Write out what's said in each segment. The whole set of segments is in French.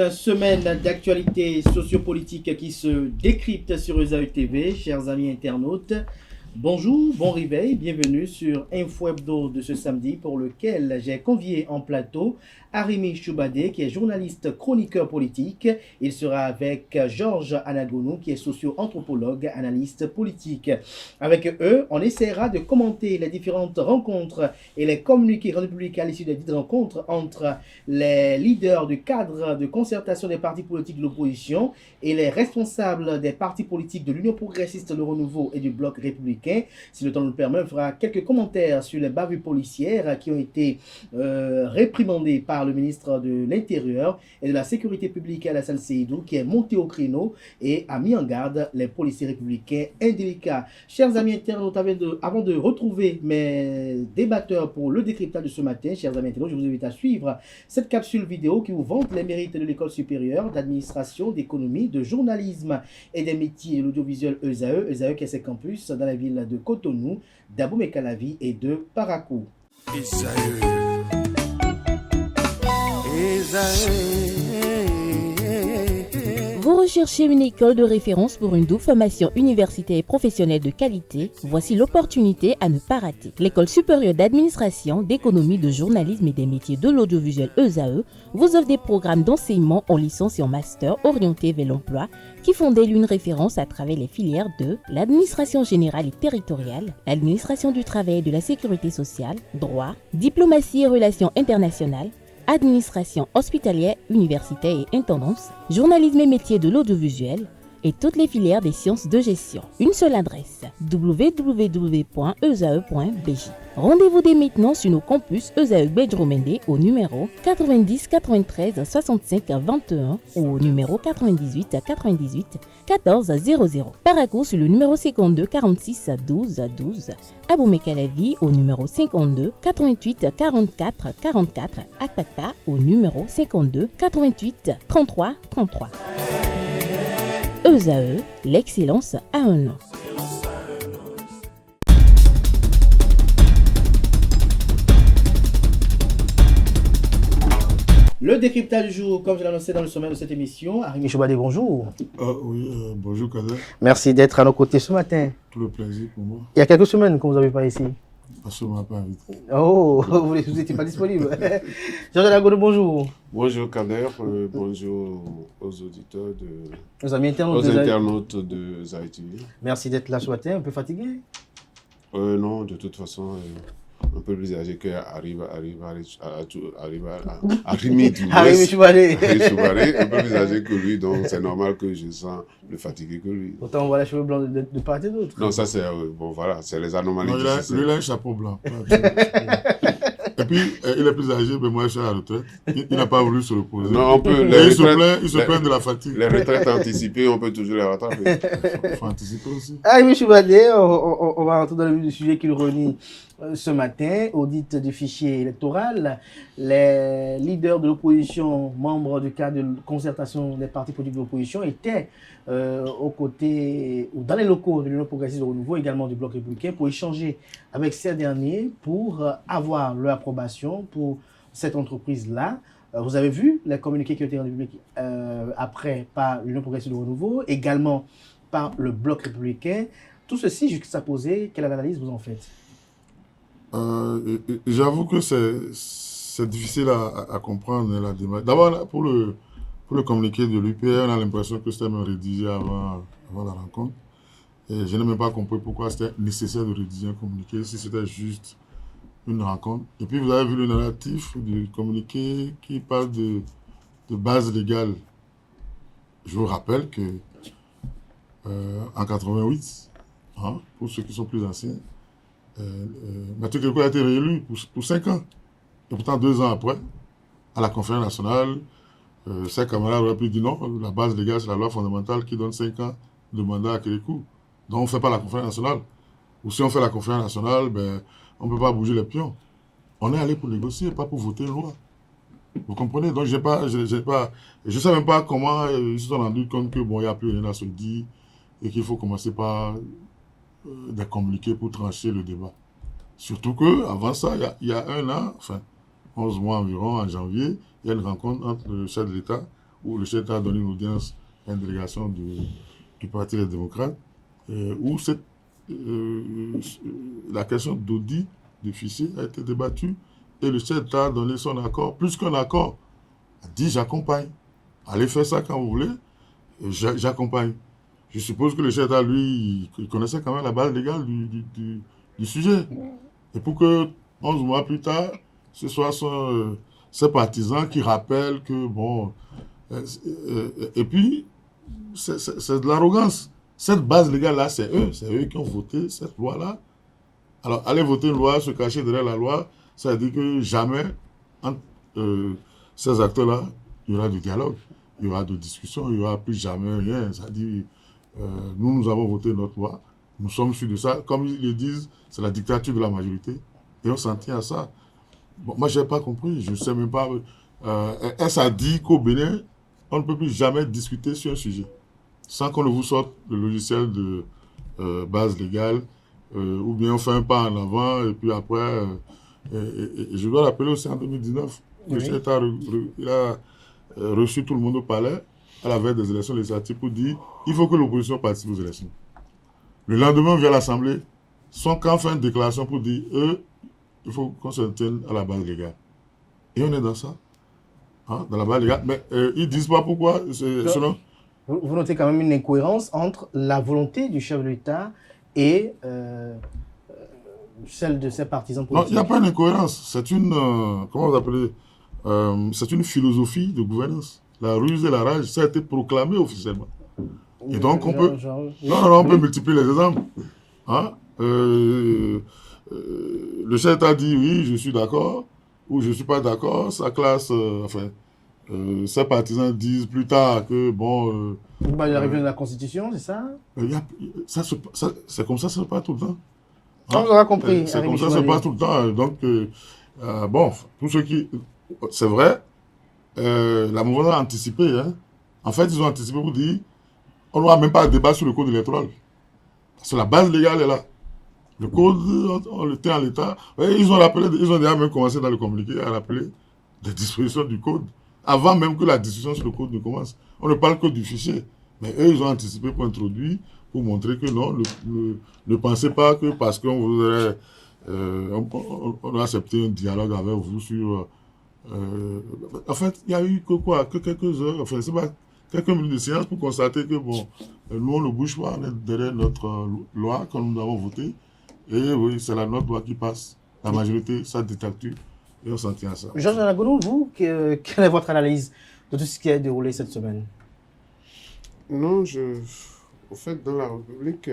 Une semaine d'actualité sociopolitique qui se décrypte sur ESAE TV, chers amis internautes. Bonjour, bon réveil, bienvenue sur Info Hebdo de ce samedi pour lequel j'ai convié en plateau Arimi Choubadé qui est journaliste chroniqueur politique. Il sera avec Georges Anagounou qui est socio-anthropologue, analyste politique. Avec eux, on essaiera de commenter les différentes rencontres et les communiqués rendus publics à l'issue des dites rencontres entre les leaders du cadre de concertation des partis politiques de l'opposition et les responsables des partis politiques de l'Union progressiste, le Renouveau et du Bloc républicain. Si le temps nous le permet, on fera quelques commentaires sur les bavures policières qui ont été réprimandées par le ministre de l'Intérieur et de la Sécurité publique Alassane Seydou, qui est monté au créneau et a mis en garde les policiers républicains indélicats. Chers amis internautes, avant de retrouver mes débatteurs pour le décryptage de ce matin, chers amis internautes, je vous invite à suivre cette capsule vidéo qui vous vante les mérites de l'École supérieure d'administration, d'économie, de journalisme et des métiers de l'audiovisuel ESAE. ESAE qui a ses campus dans la ville de Cotonou, d'Abomey-Calavi et de Parakou. Vous recherchez une école de référence pour une double formation universitaire et professionnelle de qualité? Voici l'opportunité à ne pas rater. L'École supérieure d'administration, d'économie, de journalisme et des métiers de l'audiovisuel ESAE vous offre des programmes d'enseignement en licence et en master orientés vers l'emploi qui font d'elle une référence à travers les filières de l'administration générale et territoriale, l'administration du travail et de la sécurité sociale, droit, diplomatie et relations internationales, administration hospitalière, universitaire et intendance, journalisme et métiers de l'audiovisuel et toutes les filières des sciences de gestion. Une seule adresse, www.esae.bj. Rendez-vous dès maintenant sur nos campus ESAE Bedjromende au numéro 90 93 65 21 ou au numéro 98 98 14 00. Parakou sur le numéro 52 46 12 12. Abomey-Calavi au numéro 52 88 44 44. Akpata au numéro 52 88 33 33. ESAE, l'excellence à un nom. Le décryptage du jour, comme je l'ai annoncé dans le sommaire de cette émission, Arimi Choubadé, bonjour. Bonjour Kader. Merci d'être à nos côtés ce matin. Tout le plaisir pour moi. Il y a quelques semaines que vous n'avez pas ici. Parce qu'on ne m'a pas invité. Oh, vous n'étiez pas disponible. Georges Anagounou, bonjour. Bonjour Kader, bonjour aux auditeurs Aux amis internautes, aux internautes de Zaï TV. Merci d'être là ce matin, un peu fatigué. Non, de toute façon, un peu plus âgé qu'arrive à Rimi du Arimi Choubadé. un peu plus âgé que lui, donc c'est normal que je sens plus fatigué que lui. Autant on voit les cheveux blancs de part et d'autre. Non, ça c'est bon, voilà, c'est les anomalies. Non, lui, il a un chapeau blanc. Et puis, il est plus âgé, mais moi je suis à la retraite. Il n'a pas voulu se reposer. Non, on peut. Il se plaint de la fatigue. Les retraites anticipées, on peut toujours les rattraper. Il faut anticiper aussi. Arimi Choubadé, on va rentrer dans le vif du sujet qui le renie ce matin. Audit du fichier électoral. Les leaders de l'opposition, membres du cadre de concertation des partis politiques de l'opposition, étaient aux côtés ou dans les locaux de l'Union progressiste de Renouveau, également du Bloc républicain, pour échanger avec ces derniers pour avoir leur approbation pour cette entreprise-là. Vous avez vu les communiqués qui ont été rendus publics après par l'Union progressiste de Renouveau, également par le Bloc républicain. Tout ceci juxtaposé, quelle analyse vous en faites? J'avoue que c'est difficile à comprendre la démarche. D'abord, pour le communiqué de l'UPR, on a l'impression que c'était même rédigé avant la rencontre. Et je n'ai même pas compris pourquoi c'était nécessaire de rédiger un communiqué si c'était juste une rencontre. Et puis vous avez vu le narratif du communiqué qui parle de base légale. Je vous rappelle que en 88, pour ceux qui sont plus anciens, Mathieu Kékou a été réélu pour 5 ans. Et pourtant, 2 ans après, à la conférence nationale, ses camarades auraient pu dire non, la base légale, c'est la loi fondamentale qui donne 5 ans de mandat à Kékou. Donc on ne fait pas la conférence nationale. Ou si on fait la conférence nationale, on ne peut pas bouger les pions. On est allé pour négocier, pas pour voter une loi. Vous comprenez? Donc je ne sais même pas comment ils se sont rendus compte que il n'y a plus rien à se dire et qu'il faut commencer par des communiqués pour trancher le débat. Surtout qu'avant ça, il y a 1 an, enfin 11 mois environ, en janvier, il y a une rencontre entre le chef de l'État où le chef d'État a donné une audience à une délégation du Parti des démocrates, où la question d'audit des fichiers a été débattue et le chef d'État a donné son accord, plus qu'un accord, a dit j'accompagne. Allez faire ça quand vous voulez, j'accompagne. Je suppose que le chef d'État, lui, il connaissait quand même la base légale du sujet. Et pour que 11 mois plus tard, ce soit ses partisans qui rappellent que, bon... et puis, c'est de l'arrogance. Cette base légale-là, c'est eux qui ont voté cette loi-là. Alors, aller voter une loi, se cacher derrière la loi, ça veut dire que jamais, entre ces acteurs-là, il y aura du dialogue, il y aura de discussion, il n'y aura plus jamais rien. Ça dit, nous avons voté notre loi, nous sommes sûrs de ça. Comme ils le disent, c'est la dictature de la majorité. Et on s'en tient à ça. Bon, moi, je n'ai pas compris, je ne sais même pas. Est-ce à dire qu'au Bénin, on ne peut plus jamais discuter sur un sujet sans qu'on ne vous sorte le logiciel de base légale, ou bien on fait un pas en avant, et puis après, et je dois rappeler aussi en 2019, le chef d'État il a reçu tout le monde au palais à la veille des élections législatives pour dire il faut que l'opposition participe aux élections. Le lendemain, on vient à l'Assemblée, son camp fait une déclaration pour dire il faut qu'on se tienne à la base légale. Et on est dans ça, hein, dans la base légale. Mais ils ne disent pas pourquoi. Selon... Vous notez quand même une incohérence entre la volonté du chef de l'État et celle de ses partisans politiques. Non, il n'y a pas une incohérence. C'est une, comment vous appelez, c'est une philosophie de gouvernance. La ruse et la rage, ça a été proclamé officiellement. Et donc, on peut... on peut multiplier les exemples. Hein? Le chef d'État dit oui, je suis d'accord, ou je ne suis pas d'accord. Sa classe, ses partisans disent plus tard que, bon... la révision de la Constitution, c'est ça? C'est comme ça se passe tout le temps. On vous aura compris. C'est comme ça se passe tout le temps. Donc, bon, pour ceux qui... C'est vrai, la mouvance a anticipé. Hein. En fait, ils ont anticipé pour dire on n'aura même pas de débat sur le code électoral. Parce que la base légale est là. Le code, on le tient à l'État. Ils ont déjà même commencé dans le communiqué à rappeler les dispositions du code. Avant même que la discussion sur le code ne commence. On ne parle que du fichier. Mais eux, ils ont anticipé pour introduire, pour montrer que non, ne pensez pas que parce qu'on voudrait... on a accepté un dialogue avec vous sur... en fait, il y a eu que quelques heures, enfin, c'est pas quelques minutes de séance pour constater que, bon, nous, on ne bouge pas, on est derrière notre loi que nous avons votée. Et oui, c'est notre loi qui passe. La majorité, ça dictature. Et on s'en tient à ça. Georges Alagono, vous, quelle est votre analyse de tout ce qui a déroulé cette semaine? Non, au fait, dans la République,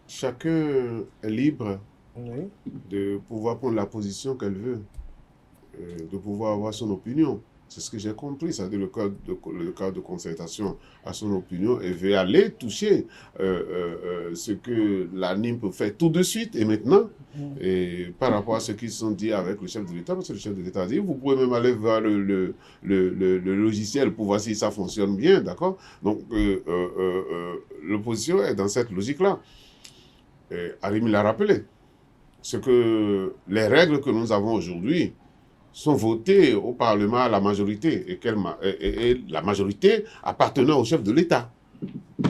chacun est libre de pouvoir prendre la position qu'elle veut, de pouvoir avoir son opinion. C'est ce que j'ai compris, c'est-à-dire le cadre de concertation a son opinion et veut aller toucher ce que l'ANIM peut faire tout de suite et maintenant, et par rapport à ce qu'ils se sont dit avec le chef de l'État, parce que le chef de l'État a dit, vous pouvez même aller voir le logiciel pour voir si ça fonctionne bien, d'accord? Donc, l'opposition est dans cette logique-là. Arim l'a rappelé, c'est que les règles que nous avons aujourd'hui sont votées au Parlement à la majorité, et la majorité appartenant au chef de l'État.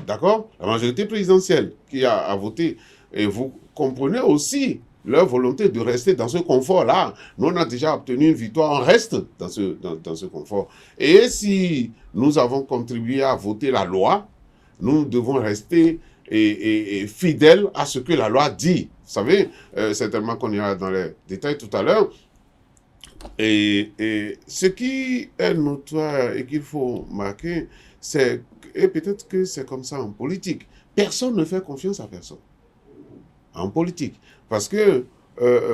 D'accord? La majorité présidentielle qui a voté. Et vous comprenez aussi leur volonté de rester dans ce confort-là. Nous, on a déjà obtenu une victoire, on reste dans ce confort. Et si nous avons contribué à voter la loi, nous devons rester et fidèles à ce que la loi dit. Vous savez, certainement qu'on ira dans les détails tout à l'heure. Et ce qui est notoire et qu'il faut marquer, c'est, et peut-être que c'est comme ça en politique, personne ne fait confiance à personne en politique. Parce que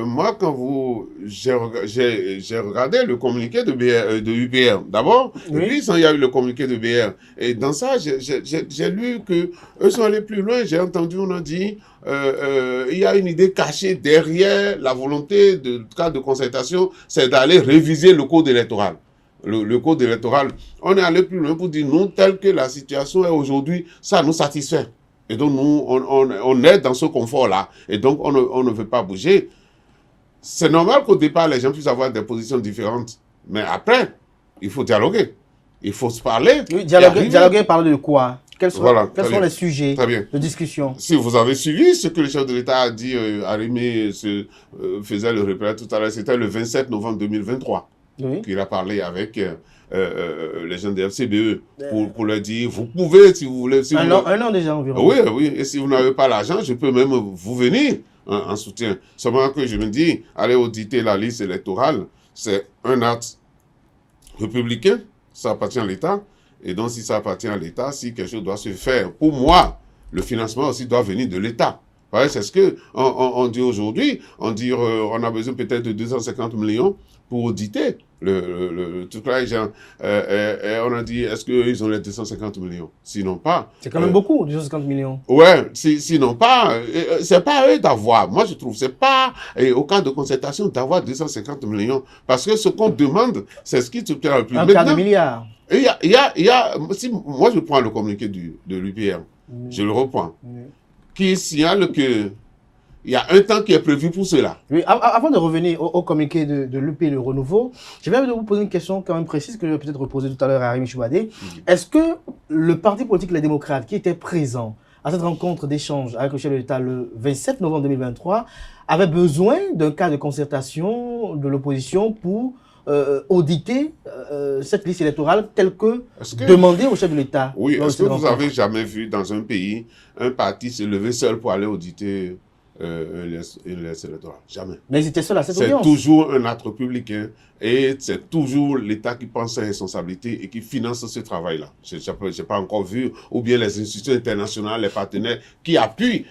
moi, quand j'ai regardé le communiqué de UPR d'abord, et puis il y a eu le communiqué de BR. Et dans ça, j'ai lu qu'eux sont allés plus loin. J'ai entendu, on a dit, il y a une idée cachée derrière la volonté de cadre de concertation, c'est d'aller réviser le code électoral. Le code électoral, on est allé plus loin pour dire, nous, tel que la situation est aujourd'hui, ça nous satisfait. Et donc, nous, on est dans ce confort-là. Et donc, on ne veut pas bouger. C'est normal qu'au départ, les gens puissent avoir des positions différentes. Mais après, il faut dialoguer. il faut se parler. Oui, dialoguer, parler de quoi? Quels sont les sujets de discussion? Si vous avez suivi ce que le chef de l'État a dit, Arimi faisait le repère tout à l'heure, c'était le 27 novembre 2023 qu'il a parlé avec les gens de FCBE pour leur dire, vous pouvez, si vous voulez... Si un an déjà environ. Oui, et si vous n'avez pas l'argent, je peux même vous venir en soutien. Seulement que je me dis, aller auditer la liste électorale, c'est un acte républicain, ça appartient à l'État. Et donc, si ça appartient à l'État, si quelque chose doit se faire, pour moi, le financement aussi doit venir de l'État. C'est ce qu'on dit aujourd'hui. On dit on a besoin peut-être de 250 millions pour auditer le truc là. Et on a dit, est-ce qu'ils ont les 250 millions? Sinon pas. C'est quand même beaucoup, 250 millions. Ouais, sinon pas. C'est pas à eux d'avoir. Moi, je trouve, c'est pas au cas de concertation d'avoir 250 millions. Parce que ce qu'on demande, c'est ce qui te plaît le plus. Un quart de milliard. Si moi, je prends le communiqué de l'UPR, je le reprends, qui signale que il y a un temps qui est prévu pour cela. Oui, avant de revenir au communiqué de l'UP Le Renouveau, je vais vous poser une question quand même précise que je vais peut-être reposer tout à l'heure à Arimi Choubadé. Est-ce que le parti politique Les Démocrates, qui était présent à cette rencontre d'échange avec le chef de l'État le 27 novembre 2023, avait besoin d'un cas de concertation de l'opposition pour auditer cette liste électorale telle que demandée au chef de l'État? Oui, est-ce que vous avez jamais vu dans un pays un parti se lever seul pour aller auditer une liste électorale? Jamais. Mais ils étaient seuls à cette audience. C'est toujours un acte républicain et c'est toujours l'État qui prend ses responsabilités et qui finance ce travail-là. Je n'ai pas encore vu, ou bien les institutions internationales, les partenaires qui appuient.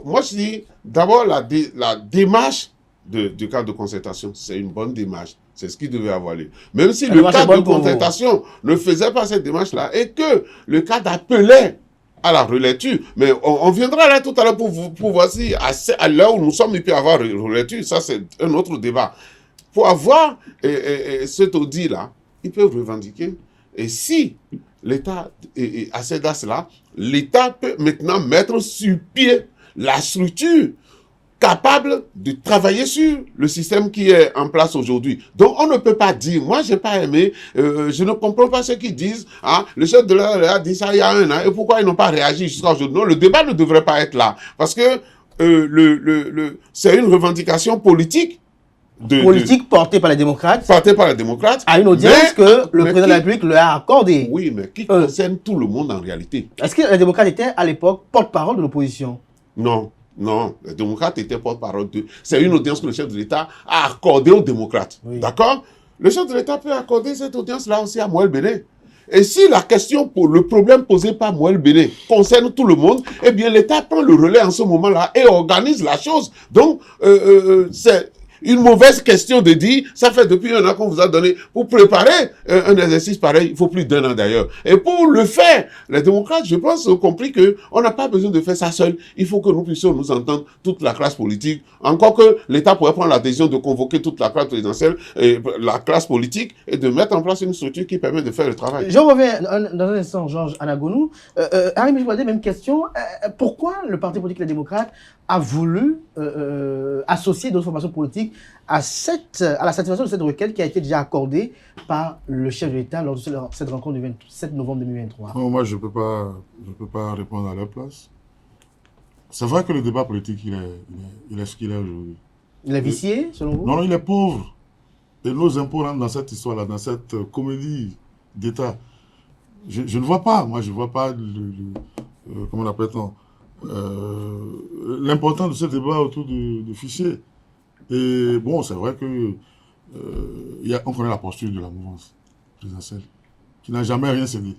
Moi, je dis d'abord la démarche du cadre de concertation, c'est une bonne démarche. C'est ce qui devait avoir lieu. Même si le cadre de concertation ne faisait pas cette démarche-là et que le cadre appelait à la relecture, mais on viendra là tout à l'heure pour voir si à l'heure où nous sommes, il peut y avoir relecture. Ça, c'est un autre débat. Pour avoir cet audit-là, ils peuvent revendiquer. Et si l'État, à cette date-là, l'État peut maintenant mettre sur pied la structure capable de travailler sur le système qui est en place aujourd'hui. Donc, on ne peut pas dire, moi, j'ai pas aimé, je ne comprends pas ce qu'ils disent, le chef de l'État a dit ça il y a un an, et pourquoi ils n'ont pas réagi jusqu'à aujourd'hui? Non, le débat ne devrait pas être là, parce que c'est une revendication politique. Portée par les démocrates. Portée par les démocrates. À une audience que le président de la République leur a accordée. Oui, mais qui concerne tout le monde en réalité. Est-ce que les démocrates étaient à l'époque porte-parole de l'opposition? Non, les démocrates étaient porte-parole de... C'est une audience que le chef de l'État a accordée aux démocrates. Oui. D'accord? Le chef de l'État peut accorder cette audience-là aussi à Moël Béné. Et si la question, le problème posé par Moël Béné concerne tout le monde, eh bien l'État prend le relais en ce moment-là et organise la chose. Donc, c'est une mauvaise question de dire, ça fait depuis un an qu'on vous a donné, pour préparer un exercice pareil, il faut plus d'un an d'ailleurs. Et pour le faire, les démocrates, je pense, ont compris qu'on n'a pas besoin de faire ça seul. Il faut que nous puissions nous entendre, toute la classe politique. Encore que l'État pourrait prendre la décision de convoquer toute la classe présidentielle et la classe politique et de mettre en place une structure qui permet de faire le travail. Je reviens dans un instant, Georges Anagonou. Arimi Choubadé, même question. Pourquoi le parti politique Les Démocrates a voulu associer d'autres formations politiques à la satisfaction de cette requête qui a été déjà accordée par le chef de l'État lors de cette rencontre du 27 novembre 2023? Non, moi, je peux pas répondre à leur place. C'est vrai que le débat politique, il est ce qu'il est aujourd'hui. Il est vicié, selon vous? Non, il est pauvre. Et nos impôts rentrent dans cette histoire-là, dans cette comédie d'État. Je ne vois pas, moi, je ne vois pas comment on appelle-t-on, l'importance de ce débat autour de fichiers. Et bon, c'est vrai que on connaît la posture de la mouvance présidentielle, qui n'a jamais rien cédé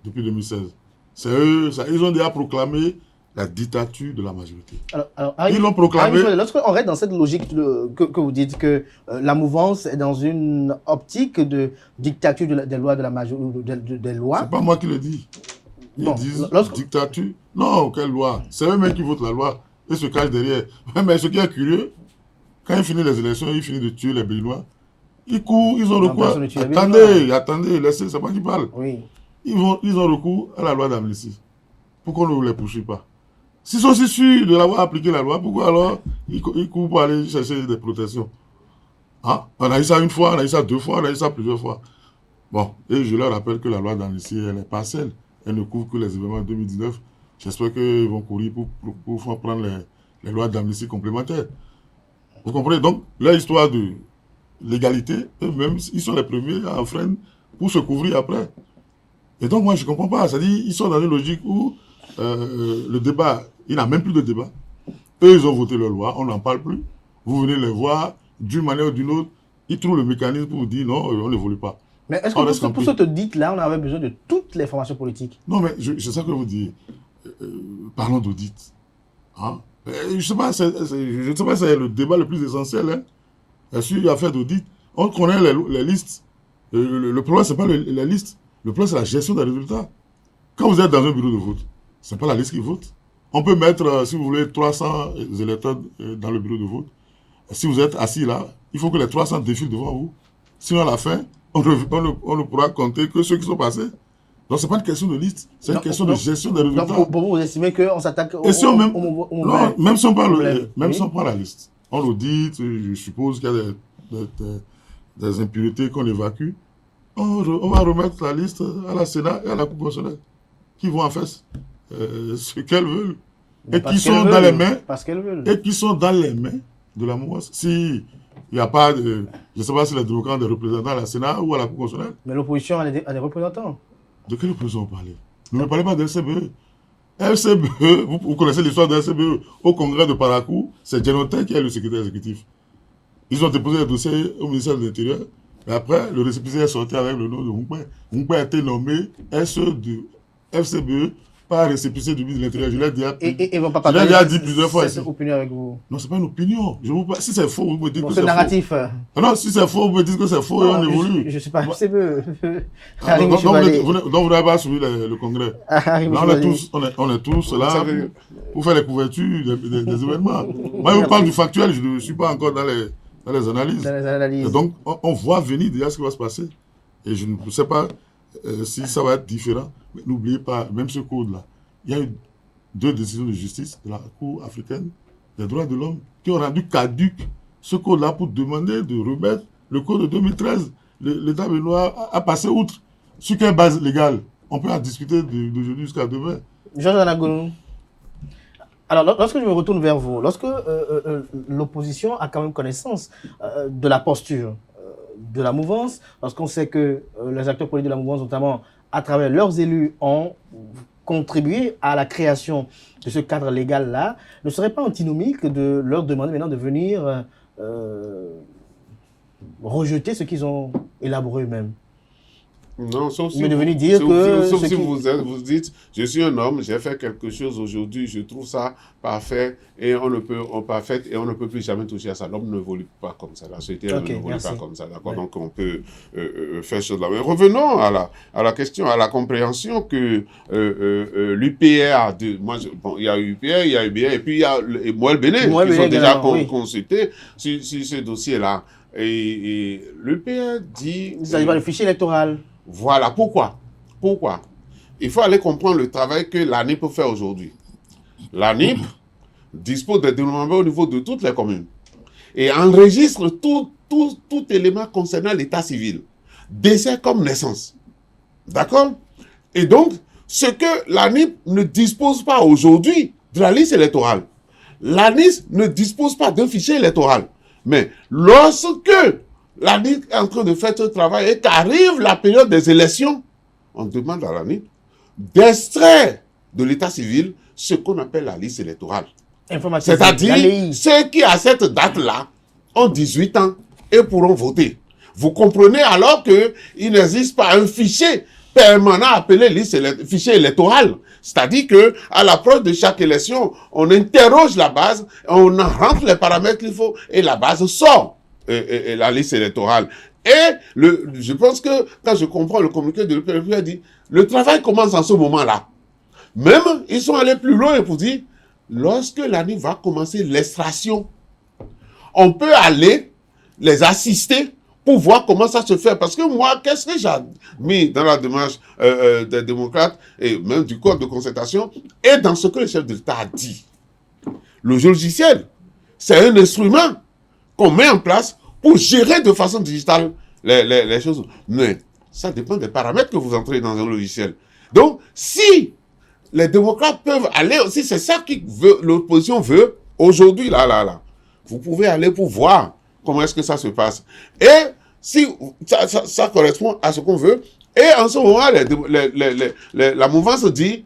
depuis 2016. C'est eux, ils ont déjà proclamé la dictature de la majorité. Alors, ils l'ont proclamé. Lorsqu'on reste dans cette logique que vous dites que la mouvance est dans une optique de dictature des lois de la majorité, des lois. C'est pas moi qui le dis. Ils disent dictature. Non, quelle loi? C'est eux-mêmes qui votent la loi et se cachent derrière. Mais ce qui est curieux, quand ils finissent les élections, ils finissent de tuer les Béninois. Ils courent, ils ont recours. Attendez, laissez, c'est pas qui parle. Oui. Ils ont recours à la loi d'amnistie. Pourquoi on ne les poursuit pas? S'ils sont si sûrs de l'avoir appliqué la loi, pourquoi alors ils courent pour aller chercher des protections? On a eu ça une fois, on a eu ça deux fois, on a eu ça plusieurs fois. Bon, et je leur rappelle que la loi d'amnistie, elle est partielle. Elle ne couvre que les événements de 2019. J'espère qu'ils vont courir pour faire prendre les lois d'amnistie complémentaires. Vous comprenez? Donc, leur histoire de l'égalité, eux-mêmes, ils sont les premiers à enfreindre pour se couvrir après. Et donc, moi, je ne comprends pas. C'est-à-dire, ils sont dans une logique où le débat, il n'y a même plus de débat. Eux, ils ont voté leur loi, on n'en parle plus. Vous venez les voir, d'une manière ou d'une autre, ils trouvent le mécanisme pour vous dire non, on n'évolue pas. Mais est-ce que pour ce que te dites là, on avait besoin de toutes les formations politiques? Non, mais c'est ça que je vous dis. Parlons d'audit. Hein? Je ne sais pas, c'est le débat le plus essentiel. Hein? Est-ce qu'il y a fait d'audit? On connaît les listes. Le problème, ce n'est pas les listes. Le problème, c'est la gestion des résultats. Quand vous êtes dans un bureau de vote, ce n'est pas la liste qui vote. On peut mettre, si vous voulez, 300 électeurs dans le bureau de vote. Si vous êtes assis là, il faut que les 300 défilent devant vous. Sinon, à la fin, on ne pourra compter que ceux qui sont passés. Donc, ce n'est pas une question de liste, c'est une question de gestion des résultats. Donc, pour vous estimez qu'on s'attaque au non, même si on prend la liste, on l'audite, je suppose qu'il y a des impuretés qu'on évacue. On va remettre la liste à la Sénat et à la Cour constitutionnelle, qui vont en faire ce qu'elles veulent. Et qui sont dans les mains. Parce qu'elles veulent. Et qui sont dans les mains de la mouvance. Si il n'y a pas de... Je ne sais pas si les démocrates ont des représentants à la Sénat ou à la Cour constitutionnelle. Mais l'opposition a des représentants. De quelle opposition vous parlez? Ne me parlez pas de LCBE. LCBE, vous connaissez l'histoire de LCBE. Au congrès de Parakou, c'est Genotin qui est le secrétaire exécutif. Ils ont déposé les dossiers au ministère de l'Intérieur. Et après, le récépissé est sorti avec le nom de Hunkwe. Hunkwe a été nommé SE de FCBE par récépissé du ministre de l'Intérieur. Je l'ai déjà dit plusieurs fois ici. C'est une opinion avec vous. Non, ce n'est pas une opinion. Si c'est faux, vous me dites que c'est faux. C'est narratif. Non, si c'est faux, vous me dites que c'est faux et on évolue. Je ne sais pas FCBE. Donc vous n'avez pas suivi le congrès. On est tous là pour faire les couvertures des événements. Moi, je vous parle du factuel, je ne suis pas encore dans les analyses. Et donc, on voit venir déjà ce qui va se passer. Et je ne sais pas si ça va être différent. Mais n'oubliez pas, même ce code-là, il y a eu 2 décisions de justice de la Cour africaine des droits de l'homme qui ont rendu caduque ce code-là pour demander de remettre le code de 2013. L'État béninois a passé outre. Sur quelle base légale? On peut en discuter d'aujourd'hui jusqu'à demain. Georges Anagonu. Alors, lorsque je me retourne vers vous, lorsque l'opposition a quand même connaissance de la posture de la mouvance, lorsqu'on sait que les acteurs politiques de la mouvance, notamment à travers leurs élus, ont contribué à la création de ce cadre légal-là, ne serait pas antinomique de leur demander maintenant de venir rejeter ce qu'ils ont élaboré eux-mêmes? Non, sauf si, vous dites, je suis un homme, j'ai fait quelque chose aujourd'hui, je trouve ça parfait et on ne peut plus jamais toucher à ça. L'homme ne évolue pas comme ça, la société ne évolue pas comme ça, d'accord. Ouais. Donc on peut faire chose là. Mais revenons à la question, à la compréhension que l'UPR, il y a UPR, il y a UBR et puis il y a Moël Béné qui sont déjà consultés sur ce dossier-là. Et l'UPR dit... Ça va le fichier électoral. Voilà, pourquoi? Il faut aller comprendre le travail que l'ANIP peut faire aujourd'hui. L'ANIP dispose des dénombrés au niveau de toutes les communes et enregistre tout élément concernant l'état civil, décès comme naissance. D'accord? Et donc, ce que l'ANIP ne dispose pas aujourd'hui de la liste électorale, l'ANIP ne dispose pas d'un fichier électoral. Mais lorsque l'ANIP est en train de faire ce travail et qu'arrive la période des élections, on demande à l'ANIP d'extraire de l'état civil ce qu'on appelle la liste électorale. C'est-à-dire ceux qui, à cette date-là, ont 18 ans et pourront voter. Vous comprenez alors qu'il n'existe pas un fichier permanent appelé fichier électoral. C'est-à-dire qu'à l'approche de chaque élection, on interroge la base, on en rentre les paramètres qu'il faut et la base sort. Et la liste électorale. Et je pense que quand je comprends le communiqué de l'UPR, a dit le travail commence en ce moment-là. Même, ils sont allés plus loin pour dire lorsque l'ANIP va commencer l'extraction, on peut aller les assister pour voir comment ça se fait. Parce que moi, qu'est-ce que j'ai mis dans la démarche des démocrates et même du code de concertation et dans ce que le chef de l'État a dit. Le logiciel, c'est un instrument qu'on met en place pour gérer de façon digitale les choses. Mais Ça dépend des paramètres que vous entrez dans un logiciel. Donc, si les démocrates peuvent aller aussi, c'est ça que l'opposition veut aujourd'hui, là. Vous pouvez aller pour voir comment est-ce que ça se passe. Et si ça correspond à ce qu'on veut, et en ce moment, la mouvance dit,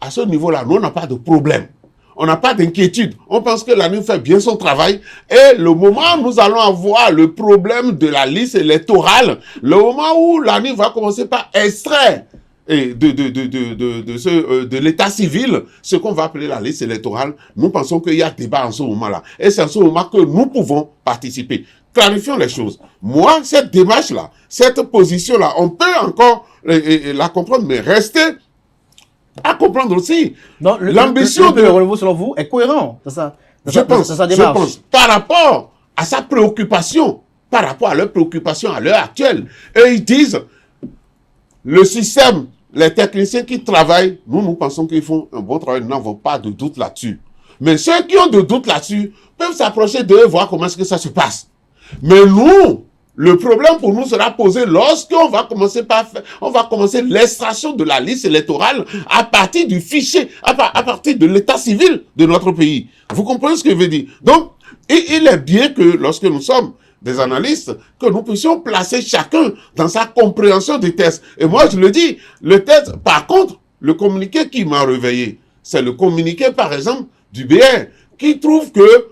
à ce niveau-là, nous, on n'a pas de problème. On n'a pas d'inquiétude. On pense que l'ANIV fait bien son travail. Et le moment où nous allons avoir le problème de la liste électorale, le moment où l'ANIV va commencer par extraire de l'état civil, ce qu'on va appeler la liste électorale, nous pensons qu'il y a débat en ce moment-là. Et c'est en ce moment que nous pouvons participer. Clarifions les choses. Moi, cette démarche-là, cette position-là, on peut encore la comprendre, mais rester à comprendre aussi. L'ambition de renouveau, selon vous, est cohérent. Je pense, par rapport à sa préoccupation, par rapport à leur préoccupation à l'heure actuelle. Et ils disent, le système, les techniciens qui travaillent, nous pensons qu'ils font un bon travail, nous n'avons pas de doute là-dessus. Mais ceux qui ont de doute là-dessus peuvent s'approcher d'eux, voir comment est-ce que ça se passe. Mais nous, le problème pour nous sera posé lorsqu'on va commencer l'extraction de la liste électorale à partir du fichier, à partir de l'état civil de notre pays. Vous comprenez ce que je veux dire? Donc, il est bien que lorsque nous sommes des analystes, que nous puissions placer chacun dans sa compréhension des textes. Et moi, je le dis, le texte, par contre, le communiqué qui m'a réveillé, c'est le communiqué, par exemple, du BR, qui trouve que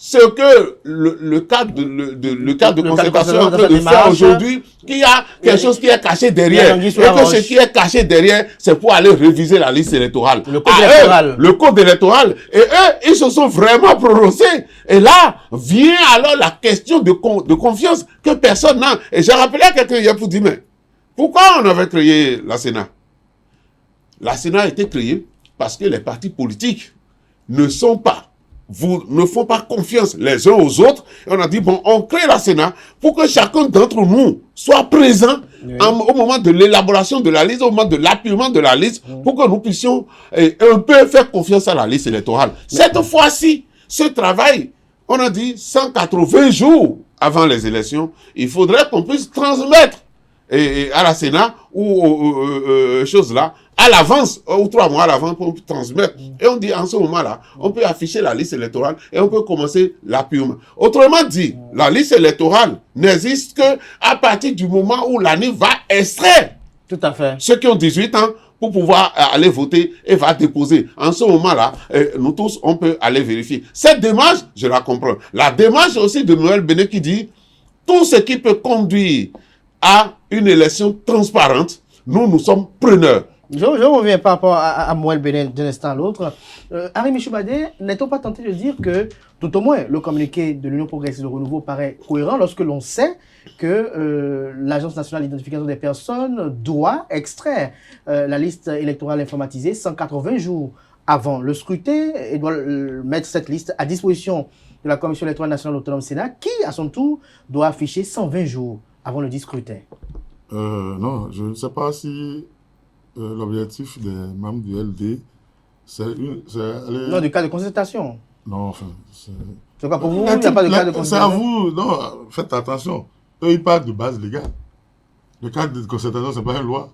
ce que le cadre de concertation est en train de faire aujourd'hui, qu'il y a quelque chose qui est caché derrière. Et que ce qui est caché derrière, c'est pour aller réviser la liste électorale. Le code électoral. Et eux, ils se sont vraiment prononcés. Et là, vient alors la question de confiance que personne n'a. Et j'ai rappelé à quelqu'un hier pour dire, mais pourquoi on avait créé la Sénat? La Sénat a été créée parce que les partis politiques ne font pas confiance les uns aux autres. Et on a dit, bon, on crée la Sénat pour que chacun d'entre nous soit présent au moment de l'élaboration de la liste, au moment de l'appuyement de la liste, pour que nous puissions un peu faire confiance à la liste électorale. Cette fois-ci, ce travail, on a dit 180 jours avant les élections, il faudrait qu'on puisse transmettre à la Sénat ou choses là, à l'avance, ou 3 mois à l'avance pour transmettre. Et on dit, en ce moment-là, on peut afficher la liste électorale et on peut commencer l'appuyement. Autrement dit, la liste électorale n'existe qu'à partir du moment où l'ANIV va extraire ceux qui ont 18 ans pour pouvoir aller voter et va déposer. En ce moment-là, nous tous, on peut aller vérifier. Cette démarche, je la comprends. La démarche aussi de Noël Béné qui dit, tout ce qui peut conduire à une élection transparente, nous sommes preneurs. Je reviens par rapport à Moël Bénin d'un instant à l'autre. Arimi Choubadé, n'est-on pas tenté de dire que, tout au moins, le communiqué de l'Union progressiste de renouveau paraît cohérent lorsque l'on sait que l'Agence nationale d'identification des personnes doit extraire la liste électorale informatisée 180 jours avant le scrutin et doit mettre cette liste à disposition de la Commission électorale nationale autonome Sénat qui, à son tour, doit afficher 120 jours avant le dit scrutin. Non, je ne sais pas si l'objectif des membres du LD, c'est aller... Non, du cas de concertation. Non, enfin... C'est quoi pour vous? Il n'y a pas de cas de concertation? C'est à vous, non, faites attention. Eux, ils parlent de base légale. Le cas de concertation, ce n'est pas une loi.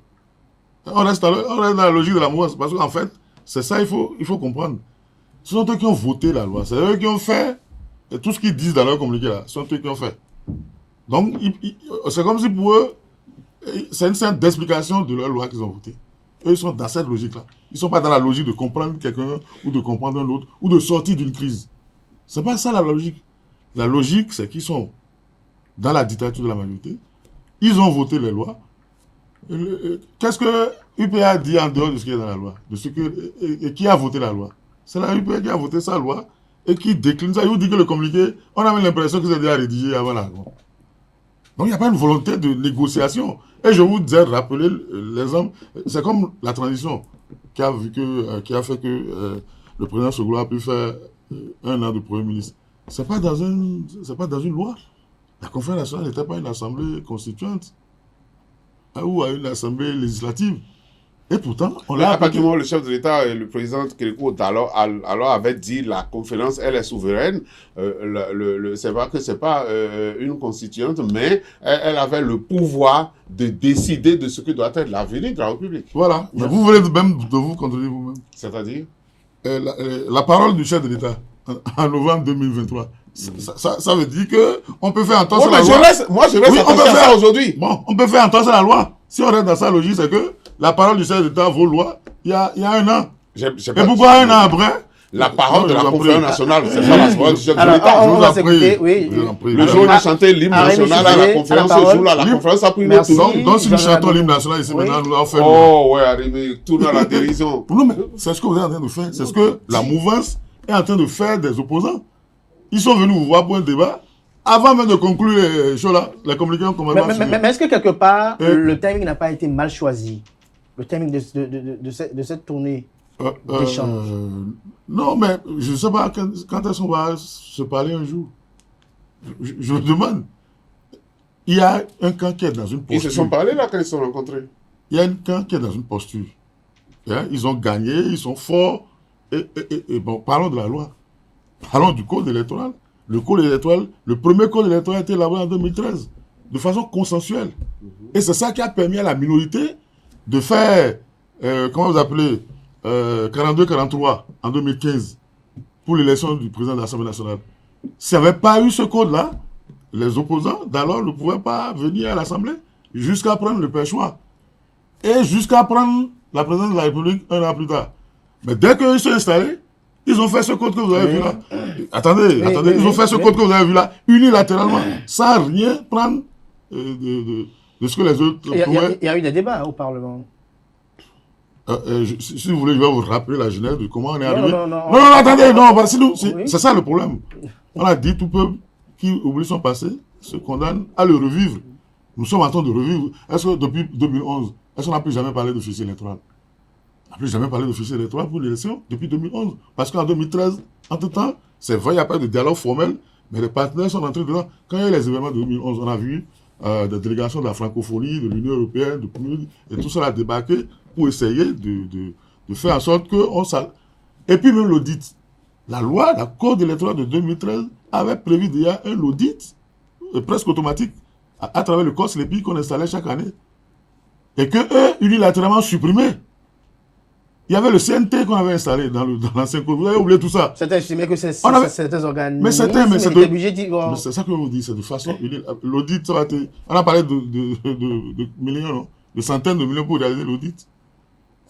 On reste dans la logique de la mouvance, parce qu'en fait, c'est ça, il faut comprendre. Ce sont eux qui ont voté la loi. C'est eux qui ont fait, et tout ce qu'ils disent dans leur communiqué là, ce sont eux qui ont fait. Donc, c'est comme si pour eux, c'est une simple d'explication de leur loi qu'ils ont votée. Eux, ils sont dans cette logique-là. Ils ne sont pas dans la logique de comprendre quelqu'un ou de comprendre un autre ou de sortir d'une crise. Ce n'est pas ça la logique. La logique, c'est qu'ils sont dans la dictature de la majorité. Ils ont voté les lois. Qu'est-ce que UPA dit en dehors de ce qui est dans la loi? Et qui a voté la loi? C'est la UPA qui a voté sa loi et qui décline ça. Il vous dit que le communiqué, on a même l'impression que c'est déjà rédigé avant la loi. Donc, il n'y a pas une volonté de négociation. Et je vous ai rappelé l'exemple. C'est comme la transition qui a fait que le président Soglo a pu faire 1 an de Premier ministre. Ce n'est pas dans une loi. La conférence nationale n'était pas une assemblée constituante ou une assemblée législative. Et pourtant, on Mais l'a à partir appliqué. du moment où le chef de l'État et le président Kérékou alors avait dit la conférence, elle est souveraine. C'est vrai que c'est pas une constituante, mais elle avait le pouvoir de décider de ce que doit être l'avenir de la République. Voilà. Mais vous voulez même de vous contrôler vous-même. C'est-à-dire La parole du chef de l'État en novembre 2023, ça veut dire qu'on peut faire entendre la loi. Moi, je reste Oui, on peut attaché à faire- ça aujourd'hui. Bon, on peut faire entendre la loi. Si on reste dans sa logique, c'est que la parole du chef de l'État vaut loi il y a un an. Et pourquoi un an après La parole de Je la vous en conférence prie. nationale, c'est ça la parole du chef de Alors, l'État. Je vous on en va prie. s'écouter, oui. Je vous en prie. Le jour où on a chanté l'hymne Arrête, national à monsieur, la conférence, à la ce jour-là, la parole. conférence a pris le Merci. tour. Donc, si nous Jean-Jacques chantons l'hymne Abou. national ici Oui. maintenant, nous allons faire. Oh, ouais, arrivé, tourne à la dérision. Non, mais c'est ce que vous êtes en train de faire. C'est ce que la mouvance est en train de faire des opposants. Ils sont venus vous voir pour un débat. Avant même de conclure les choses-là, les communications qu'on va Mais est-ce que quelque part, Euh. le timing n'a pas été mal choisi? Le timing de cette tournée d'échange. Non, mais je ne sais pas quand est-ce qu'on va se parler un jour. Je me demande. Il y a un camp qui est dans une Ils posture. se sont parlé là quand ils se sont rencontrés. Il y a un camp qui est dans une posture. Hein, ils ont gagné, ils sont forts. Et bon, parlons de la loi. Parlons du code électoral. Le code électoral, le premier code électoral a été élaboré en 2013, de façon consensuelle. Et c'est ça qui a permis à la minorité de faire, comment vous appelez, 42-43 en 2015 pour l'élection du président de l'Assemblée nationale. S'il n'y avait pas eu ce code-là, les opposants d'alors ne pouvaient pas venir à l'Assemblée jusqu'à prendre le perchoir. Et jusqu'à prendre la présidence de la République un an plus tard. Mais dès qu'ils sont installés, ils ont fait ce code que vous avez vu là. Attendez, ils ont fait ce code que vous avez vu là, unilatéralement, sans rien prendre de ce que les autres pouvaient. Il y a eu des débats au Parlement. Si vous voulez, je vais vous rappeler la genèse de comment on est arrivé. Non, Attendez, non, c'est Oui. ça le problème. On a dit tout peuple qui oublie son passé se condamne à le revivre. Nous sommes en train de revivre. Est-ce que depuis 2011, est-ce qu'on n'a plus jamais parlé de fichier électoral? On n'a plus jamais parlé de fichier électoral pour l'élection depuis 2011. Parce qu'en 2013, entre-temps, c'est vrai, il n'y a pas de dialogue formel, mais les partenaires sont entrés dedans. Quand il y a eu les événements de 2011, on a vu des délégations de la francophonie, de l'Union européenne, de PNUD, et tout ça a débarqué pour essayer de faire en sorte qu'on s'en... Et puis même l'audit. La loi, la code électoral de 2013 avait prévu déjà un audit presque automatique à travers le COSLEPI qu'on installait chaque année. Et que eux, unilatéralement supprimé. Il y avait le CNT qu'on avait installé dans l'ancien code. Vous avez oublié tout ça. C'était estimé que certains organismes Mais c'est étaient obligés de... mais c'est ça que je vous dis, c'est de façon l'audit, ça va être... On a parlé de millions, non? De centaines de millions pour réaliser l'audit.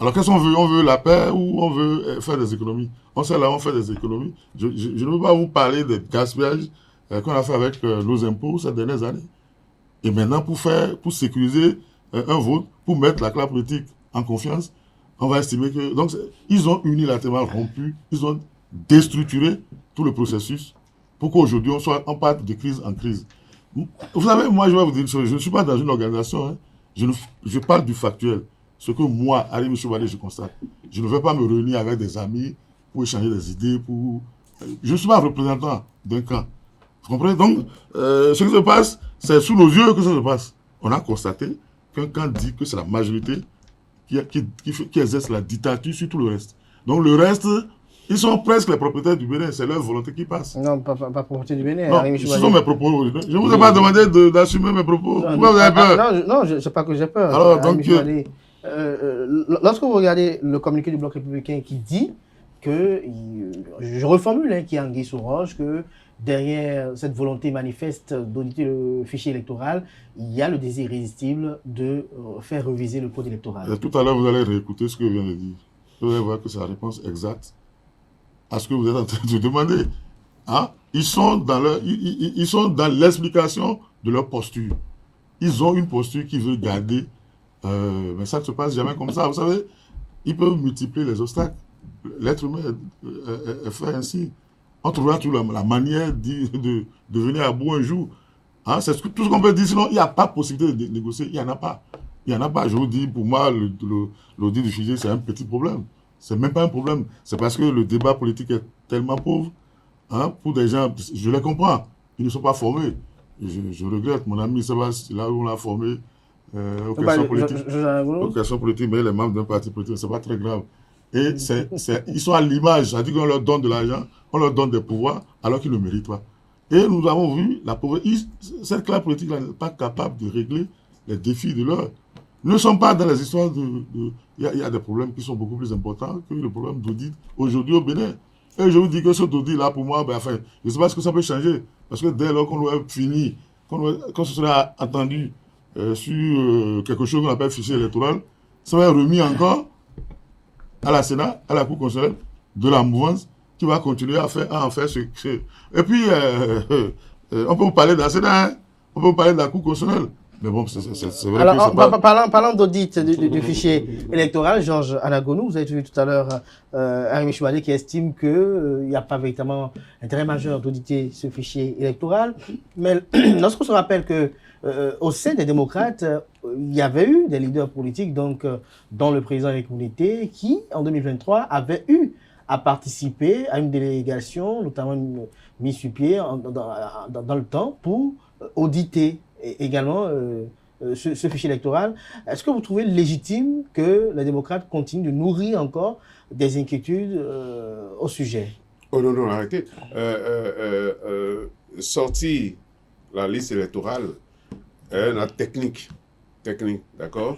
Alors qu'est-ce qu'on veut? On veut la paix ou on veut faire des économies? On sait là, on fait des économies. Je ne veux pas vous parler des gaspillages qu'on a fait avec nos impôts ces dernières années. Et maintenant, pour sécuriser un vote, pour mettre la classe politique en confiance, on va estimer que... Donc, ils ont unilatéralement rompu, ils ont déstructuré tout le processus pour qu'aujourd'hui, on parte de crise en crise. Vous savez, moi, je vais vous dire une chose, je ne suis pas dans une organisation, hein. Je parle du factuel. Ce que moi, Arim Choubalé, je constate. Je ne vais pas me réunir avec des amis pour échanger des idées, je ne suis pas représentant d'un camp. Vous comprenez? Donc, ce qui se passe, c'est sous nos yeux que ça se passe. On a constaté qu'un camp dit que c'est la majorité qui exerce la dictature sur tout le reste. Donc le reste, ils sont presque les propriétaires du Bénin, c'est leur volonté qui passe. Non, pas propriété du Bénin. Non, ce sont mes propos. Je ne vous ai pas demandé d'assumer mes propos. Pourquoi vous avez peur? Non, je ne sais pas que j'ai peur. Alors, donc, lorsque vous regardez le communiqué du Bloc républicain qui dit que, je reformule, hein, qui est anguille sous roche, que derrière cette volonté manifeste d'auditer le fichier électoral, il y a le désir irrésistible de faire réviser le code électoral. Et tout à l'heure, vous allez réécouter ce que je viens de dire. Vous allez voir que c'est la réponse exacte à ce que vous êtes en train de demander. Hein? Ils sont dans l'explication de leur posture. Ils ont une posture qu'ils veulent garder. Mais ça ne se passe jamais comme ça. Vous savez, ils peuvent multiplier les obstacles. L'être humain est fait ainsi. On trouvera toujours la manière de venir à bout un jour. Hein, c'est tout ce qu'on peut dire. Sinon, il n'y a pas de possibilité de négocier. Il n'y en a pas. Il n'y en a pas. Je vous dis, pour moi, l'audit du fichier, c'est un petit problème. Ce n'est même pas un problème. C'est parce que le débat politique est tellement pauvre. Hein, pour des gens, je les comprends. Ils ne sont pas formés. Je regrette, mon ami Sébastien, là où on l'a formé, aux questions politiques, mais les membres d'un parti politique, c'est pas très grave. Et ils sont à l'image, c'est-à-dire qu'on leur donne de l'argent, on leur donne des pouvoirs, alors qu'ils ne le méritent pas. Et nous avons vu, cette classe politique n'est pas capable de régler les défis de l'heure. Nous ne sommes pas dans les histoires il y a des problèmes qui sont beaucoup plus importants que le problème d'audit aujourd'hui au Bénin. Et je vous dis que ce audit-là, pour moi, je ne sais pas ce que ça peut changer. Parce que dès lors qu'on aurait fini, quand ce sera entendu sur quelque chose qu'on appelle fichier électoral, ça va être remis encore à la Sénat, à la Cour constitutionnelle, de la mouvance, qui va continuer à en faire ce. Et puis, on peut vous parler de la Sénat, hein, on peut vous parler de la Cour constitutionnelle. Mais bon, c'est vrai. Alors, parlant d'audit du fichier électoral, Georges Anagonou, vous avez vu tout à l'heure Arémi Choubalé qui estime qu'il n'y a pas véritablement intérêt majeur d'auditer ce fichier électoral. Mais lorsqu'on se rappelle que au sein des démocrates, il y avait eu des leaders politiques, donc dont le président Éric Mouneté, qui, en 2023, avait eu à participer à une délégation, notamment mise sur pied dans le temps, pour auditer également ce fichier électoral. Est-ce que vous trouvez légitime que les démocrates continuent de nourrir encore des inquiétudes au sujet? Oh non, arrêtez. Sortir la liste électorale est une technique, d'accord?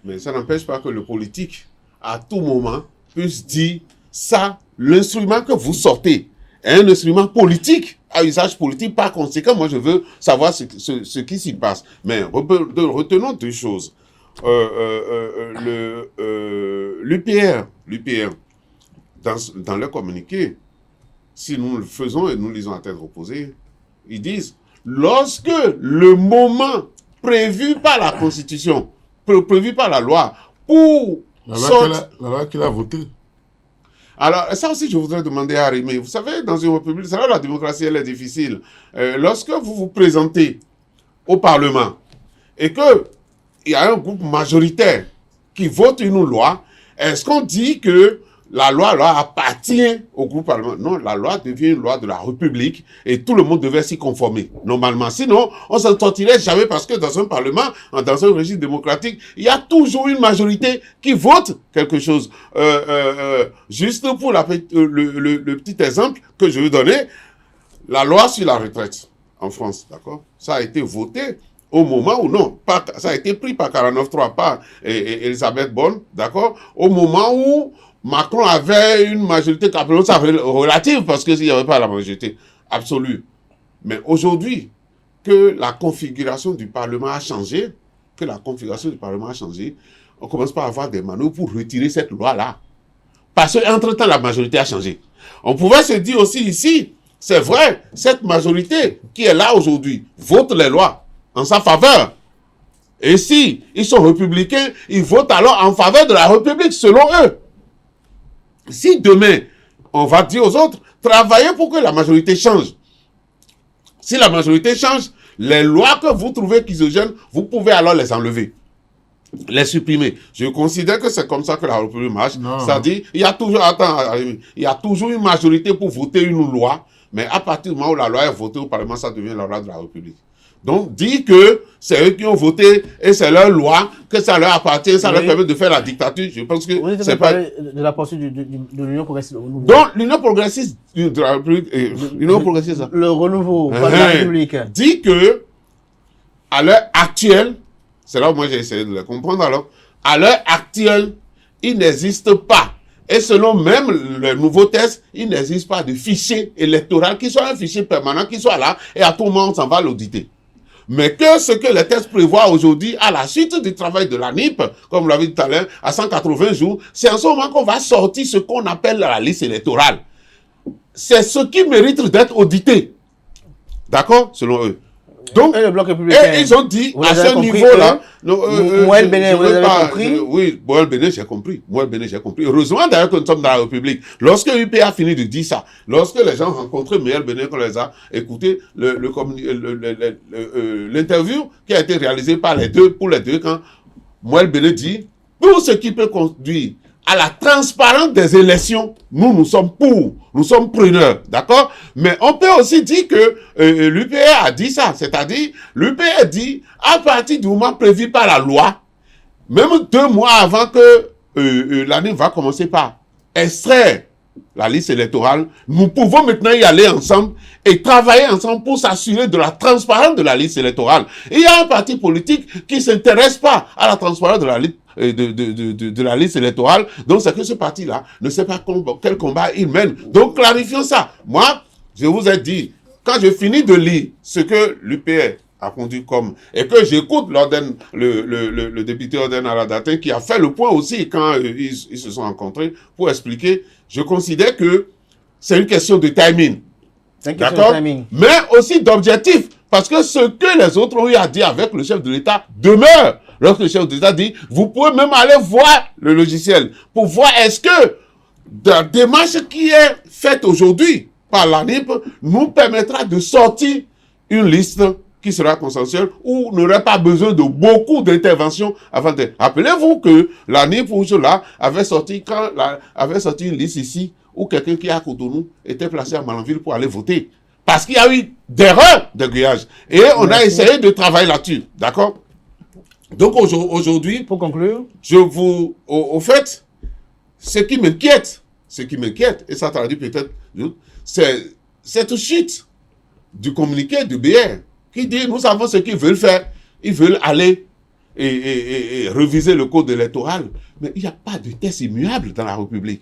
Mais ça n'empêche pas que le politique, à tout moment, puisse dire ça, l'instrument que vous sortez est un instrument politique, à usage politique. Par conséquent, moi, je veux savoir ce qui s'y passe. Mais retenons deux choses. L'UPR, dans leur communiqué, si nous le faisons et nous lisons à tête reposée, ils disent, lorsque le moment prévu par la Constitution, prévu par la loi, pour... La loi qu'il a votée. Alors, ça aussi, je voudrais demander à Arémi. Vous savez, dans une république, c'est là la démocratie, elle est difficile. Lorsque vous vous présentez au Parlement et qu'il y a un groupe majoritaire qui vote une loi, est-ce qu'on dit que la loi appartient au groupe parlementaire? Non, la loi devient une loi de la République et tout le monde devait s'y conformer, normalement. Sinon, on ne s'en sortirait jamais parce que dans un parlement, dans un régime démocratique, il y a toujours une majorité qui vote quelque chose. Juste pour le petit exemple que je veux donner, la loi sur la retraite en France, d'accord? Ça a été voté au moment où, non, ça a été pris par 49.3, par Elisabeth Borne, d'accord? Au moment où Macron avait une majorité relative parce qu'il n'y avait pas la majorité absolue. Mais aujourd'hui, que la configuration du Parlement a changé, on commence par avoir des manœuvres pour retirer cette loi-là. Parce qu'entre-temps, la majorité a changé. On pouvait se dire aussi ici, c'est vrai, cette majorité qui est là aujourd'hui vote les lois en sa faveur. Et si ils sont républicains, ils votent alors en faveur de la République, selon eux. Si demain, on va dire aux autres, travaillez pour que la majorité change. Si la majorité change, les lois que vous trouvez exogènes, vous pouvez alors les enlever, les supprimer. Je considère que c'est comme ça que la République marche. C'est-à-dire, il y a toujours une majorité pour voter une loi, mais à partir du moment où la loi est votée au Parlement, ça devient la loi de la République. Donc, dire que c'est eux qui ont voté et c'est leur loi, que ça leur appartient, ça leur permet de faire la dictature, je pense que c'est pas... de la poursuite de l'Union progressiste. Donc, l'Union progressiste de la République, l'Union progressiste, le renouveau de la République, dit que, à l'heure actuelle, c'est là où moi j'ai essayé de le comprendre alors, à l'heure actuelle, il n'existe pas, et selon même le nouveau test, il n'existe pas de fichier électoral qui soit un fichier permanent, qui soit là, et à tout moment on s'en va l'auditer. Mais que ce que les tests prévoient aujourd'hui, à la suite du travail de la NIP, comme vous l'avez dit tout à l'heure, à 180 jours, c'est en ce moment qu'on va sortir ce qu'on appelle la liste électorale. C'est ce qui mérite d'être audité. D'accord? Selon eux. Donc, et le bloc républicain, et ils ont dit, à ce niveau-là, Moël Bénin, vous avez compris? Oui, Moël Bénin, j'ai compris. Heureusement d'ailleurs que nous sommes dans la République. Lorsque UP a fini de dire ça, lorsque les gens rencontraient Moël Bénin, qu'on les a écoutés, l'interview qui a été réalisée par pour les deux camps, Moël Bénin dit, tout ce qui peut conduire à la transparence des élections, nous sommes pour, nous sommes preneurs, d'accord? Mais on peut aussi dire que l'UPR a dit ça, c'est-à-dire, l'UPR dit, à partir du moment prévu par la loi, même 2 mois avant que l'année va commencer par extraire la liste électorale, nous pouvons maintenant y aller ensemble et travailler ensemble pour s'assurer de la transparence de la liste électorale. Et il y a un parti politique qui ne s'intéresse pas à la transparence de la liste de la liste électorale. Donc c'est que ce parti-là ne sait pas quel combat il mène. Donc clarifions ça. Moi, je vous ai dit, quand je finis de lire ce que l'UPR a conduit comme, et que j'écoute le député Orden Aradatin qui a fait le point aussi quand ils se sont rencontrés pour expliquer, je considère que c'est une question de timing. D'accord? Mais aussi d'objectif. Parce que ce que les autres ont eu à dire avec le chef de l'État demeure. Lorsque le chef de l'État dit, vous pouvez même aller voir le logiciel pour voir est-ce que la démarche qui est faite aujourd'hui par l'ANIP nous permettra de sortir une liste qui sera consensuelle, où on n'aurait pas besoin de beaucoup d'interventions avant de... Rappelez-vous que l'ANIP pour cela avait sorti une liste ici où quelqu'un qui est à Cotonou était placé à Malanville pour aller voter. Parce qu'il y a eu d'erreurs de grillage. Et on a essayé de travailler là-dessus. D'accord? Donc aujourd'hui... Pour conclure... Au fait, ce qui m'inquiète, et ça traduit peut-être, c'est cette chute du communiqué de BR qui dit, nous savons ce qu'ils veulent faire. Ils veulent aller et réviser le code électoral. Mais il n'y a pas de test immuable dans la République.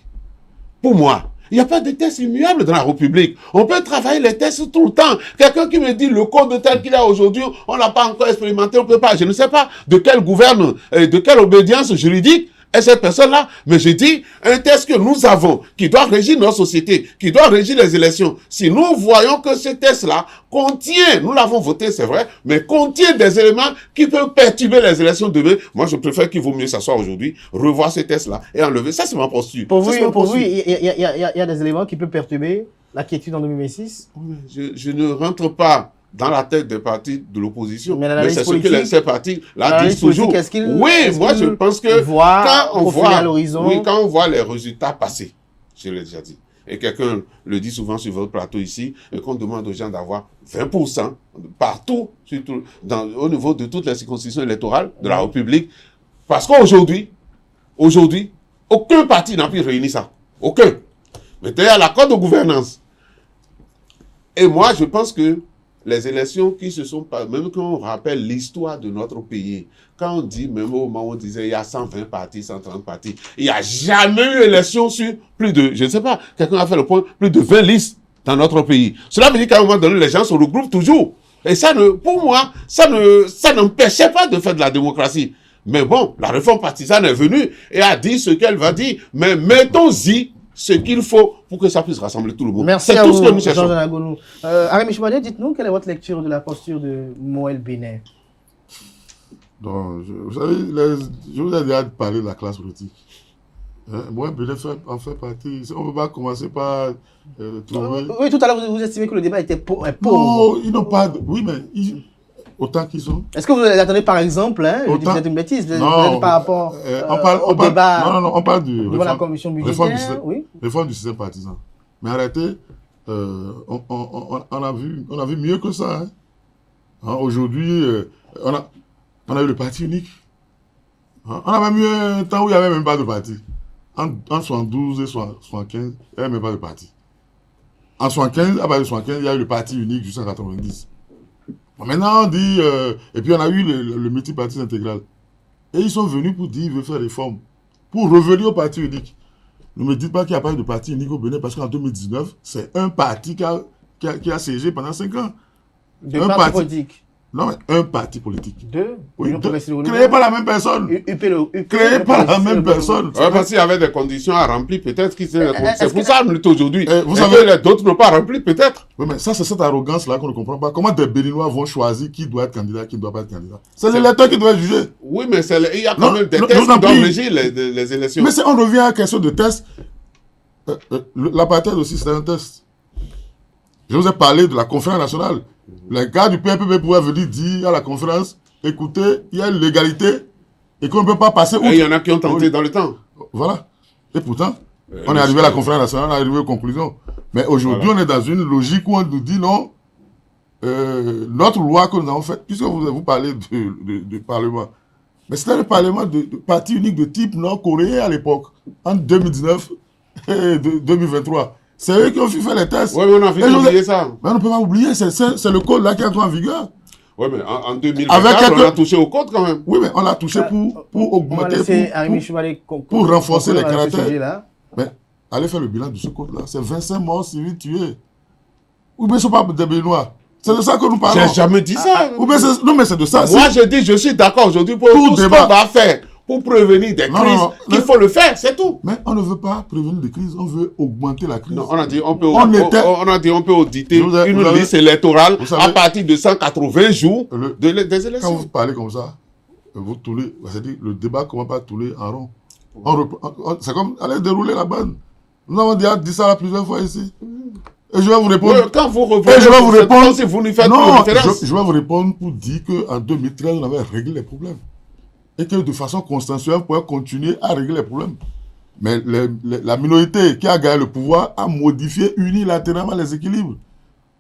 Pour moi, il n'y a pas de test immuable dans la République. On peut travailler les tests tout le temps. Quelqu'un qui me dit le code tel qu'il est aujourd'hui, on n'a pas encore expérimenté, on ne peut pas. Je ne sais pas de quelle gouverne, de quelle obédience juridique est cette personne-là. Mais je dis, un test que nous avons, qui doit régir notre société, qui doit régir les élections. Si nous voyons que ce test-là contient, nous l'avons voté, c'est vrai, mais contient des éléments qui peuvent perturber les élections demain, moi je préfère qu'il vaut mieux s'asseoir aujourd'hui, revoir ces tests-là et enlever. Ça, c'est ma posture. Pour vous, il y a des éléments qui peuvent perturber la quiétude en 2026? Je ne rentre pas dans la tête des partis de l'opposition. Mais c'est ce que ces partis-là disent toujours. Oui, moi je pense que quand on voit les résultats passer, je l'ai déjà dit, et quelqu'un le dit souvent sur votre plateau ici, et qu'on demande aux gens d'avoir 20% partout, surtout au niveau de toutes les circonscriptions électorales de la République, parce qu'aujourd'hui, aucun parti n'a pu réunir ça. Aucun. Mais il y a l'accord de gouvernance. Et moi, je pense que les élections qui se sont pas, même quand on rappelle l'histoire de notre pays, quand on dit, même au moment où on disait il y a 120 partis, 130 partis, il n'y a jamais eu élection sur plus de, je ne sais pas, quelqu'un a fait le point, plus de 20 listes dans notre pays. Cela veut dire qu'à un moment donné, les gens se regroupent toujours. Et ça, pour moi, ça n'empêchait pas de faire de la démocratie. Mais bon, la réforme partisane est venue et a dit ce qu'elle va dire. Mais mettons-y ce qu'il faut pour que ça puisse rassembler tout le monde. Merci à vous, ce que nous cherchons. Arémi Choumadé, dites-nous, quelle est votre lecture de la posture de Moël Bénin? Donc, vous savez, je vous ai déjà parlé de la classe politique. Moël Bénin en fait partie. On ne peut pas commencer par trouver... Oui, tout à l'heure, vous estimez que le débat était pauvre. Non, ils n'ont pas... Oui, mais autant qu'ils sont. Est-ce que vous attendez, par exemple, je dis peut-être une bêtise, peut-être par rapport au débat on parle devant la commission budgétaire, réforme du système partisan. Mais en réalité, on a vu mieux que ça. Aujourd'hui, on a eu le parti unique. On a même eu un temps où il n'y avait même pas de parti. En 72 et 75, il n'y avait même pas de parti. En 75, à partir de 75, il y a eu le parti unique jusqu'en 90. Maintenant, on dit, et puis on a eu le multipartisme intégral. Et ils sont venus pour dire qu'ils veulent faire réforme, pour revenir au parti unique. Ne me dites pas qu'il n'y a pas eu de parti unique au Bénin, parce qu'en 2019, c'est un parti qui a siégé pendant 5 ans. Un parti politique. Non, mais un parti politique. Oui, créé par la même personne. Créé par la même personne. Parce qu'il y avait des conditions à remplir, peut-être. C'est pour ça qu'on est aujourd'hui. Vous savez, d'autres n'ont pas rempli, peut-être. Oui, mais ça, c'est cette arrogance-là qu'on ne comprend pas. Comment des Béninois vont choisir qui doit être candidat, qui ne doit pas être candidat? C'est l'électeur qui doit juger. Oui, mais il y a quand même des tests qui doivent régir les élections. Mais on revient à la question de test. L'apartheid aussi, c'est un test. Je vous ai parlé de la conférence nationale. Les gars du PNPP pouvaient venir dire à la conférence, écoutez, il y a une légalité et qu'on ne peut pas passer outre. Et il y en a qui ont tenté dans le temps. Voilà. Et pourtant, on est arrivé à la conférence nationale, on est arrivé aux conclusions. Mais aujourd'hui, on est dans une logique où on nous dit non, notre loi que nous avons faite, puisque vous parlez de Parlement, mais c'était le Parlement de parti unique de type nord-coréen à l'époque, en 2019 et 2023. C'est eux qui ont fait les tests. Oui, mais on a fait oublier ça. Mais on ne peut pas oublier, c'est le code là qui est encore en vigueur. Oui, mais en 2024, on a touché au code quand même. Oui, mais on l'a touché pour augmenter, pour renforcer les caractères. Mais allez faire le bilan de ce code-là. C'est 25 morts civils tués. Ou bien ce ne sont pas des Béninois. C'est de ça que nous parlons. J'ai jamais dit ça. Ou bien non, mais c'est de ça. Moi, je dis, je suis d'accord aujourd'hui pour tout ce qu'on va faire pour prévenir des crises. Il faut le faire, c'est tout. Mais on ne veut pas prévenir des crises, on veut augmenter la crise. Non, on a dit, on peut auditer une liste électorale à partir de 180 jours des élections. Quand vous parlez comme ça, vous tournez, c'est-à-dire le débat ne commence pas à tourner en rond. C'est comme aller dérouler la bande. Nous avons déjà dit ça plusieurs fois ici. Et je vais vous répondre. Oui, quand vous revenez, je vais vous répondre. Si vous nous faites non, référence. Je vais vous répondre pour dire qu'en 2013, on avait réglé les problèmes. Et que de façon consensuelle, on pouvait continuer à régler les problèmes. Mais la minorité qui a gagné le pouvoir a modifié unilatéralement les équilibres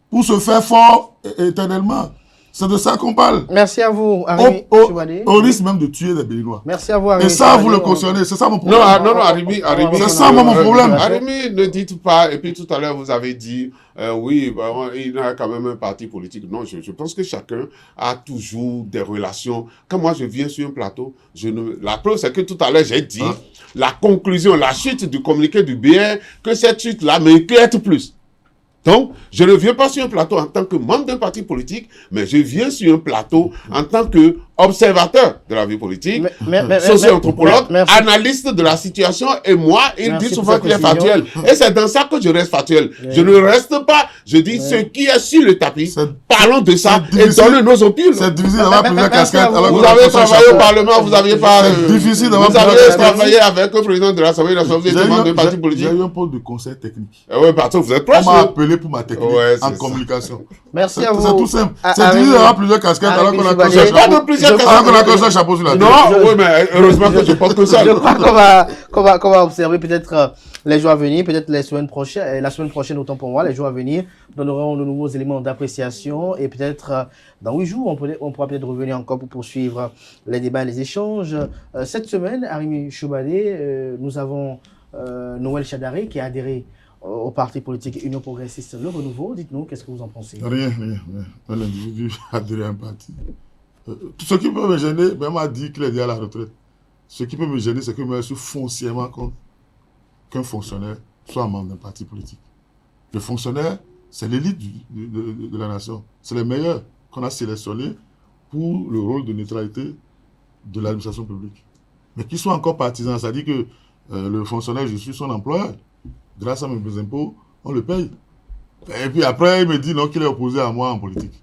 pour se faire fort éternellement. C'est de ça qu'on parle. Merci à vous, Arimi Choubadé. Au risque même de tuer des Béninois. Merci à vous, Arimi. Et ça, vous le cautionnez. C'est ça mon problème. Non, Arimi. C'est ça mon problème. Arimi, ne dites pas. Et puis tout à l'heure, vous avez dit, oui, il y a quand même un parti politique. Non, je pense que chacun a toujours des relations. Quand moi, je viens sur un plateau, la preuve, c'est que tout à l'heure, j'ai dit la conclusion, la chute du communiqué du BR, que cette chute-là m'inquiète plus. Donc, je ne viens pas sur un plateau en tant que membre d'un parti politique, mais je viens sur un plateau en tant qu'observateur de la vie politique, socio-anthropologue, analyste de la situation, et moi, il dit souvent qu'il est factuel. Et c'est dans ça que je reste factuel. Je ne reste pas, je dis ce qui est sur le tapis, parlons de ça et donnons nos opinions. C'est difficile d'avoir plusieurs casquettes. Vous avez travaillé au Parlement, vous n'aviez pas... C'est difficile d'avoir Vous avez travaillé avec le président de l'Assemblée nationale, vous êtes membre d'un parti politique. J'ai eu un poste de conseil technique. Oui, parce que vous êtes proche. On m'a appelé pour ma technique en communication. Merci à vous. C'est tout simple. C'est difficile d'avoir plusieurs casquettes alors qu'on a que un chapeau sur la tête. Non, oui, mais heureusement que je porte que ça. Je crois qu'on va observer peut-être les jours à venir, peut-être la semaine prochaine, autant pour moi, les jours à venir, donneront de nouveaux éléments d'appréciation et peut-être dans 8 jours, on pourra peut-être revenir encore pour poursuivre les débats et les échanges. Cette semaine, Arimi Choubadé, nous avons Noël Chadaré qui a adhéré au parti politique Union Progressiste Le Renouveau. Dites-nous, qu'est-ce que vous en pensez? Rien. Un individu adhéré à un parti. Tout ce qui peut me gêner, même a dit qu'il est déjà à la retraite. Ce qui peut me gêner, c'est que je suis foncièrement contre qu'un fonctionnaire soit membre d'un parti politique. Le fonctionnaire, c'est l'élite de la nation. C'est les meilleurs qu'on a sélectionnés pour le rôle de neutralité de l'administration publique. Mais qu'ils soient encore partisans, ça dit que le fonctionnaire, je suis son employeur. Grâce à mes impôts, on le paye. Et puis après, il me dit non, qu'il est opposé à moi en politique.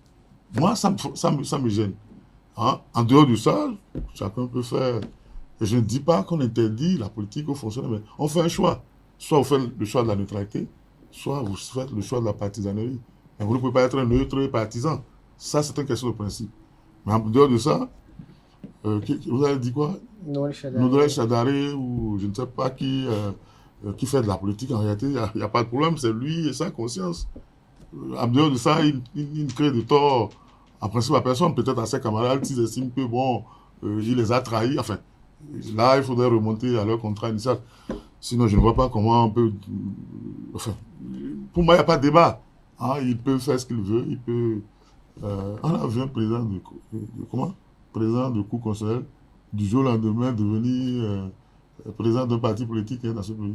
Moi, ça me gêne. Hein? En dehors de ça, chacun peut faire. Et je ne dis pas qu'on interdit la politique aux fonctionnaires, mais on fait un choix. Soit vous faites le choix de la neutralité, soit vous faites le choix de la partisanerie. Et vous ne pouvez pas être neutre et partisan. Ça, c'est une question de principe. Mais en dehors de ça, vous avez dit quoi? Noël Chadaré ou je ne sais pas qui fait de la politique, en réalité, il n'y a pas de problème, c'est lui et sa conscience. En dehors de ça, il crée de tort, en principe, à personne, peut-être à ses camarades, s'ils estiment que, bon, il les a trahis. Enfin, là, il faudrait remonter à leur contrat initial. Sinon, je ne vois pas comment on peut... Enfin, pour moi, il n'y a pas de débat. Hein, il peut faire ce qu'il veut, il peut... on a vu un président président de cour constitutionnelle, du jour au lendemain, devenir... président d'un parti politique dans ce pays.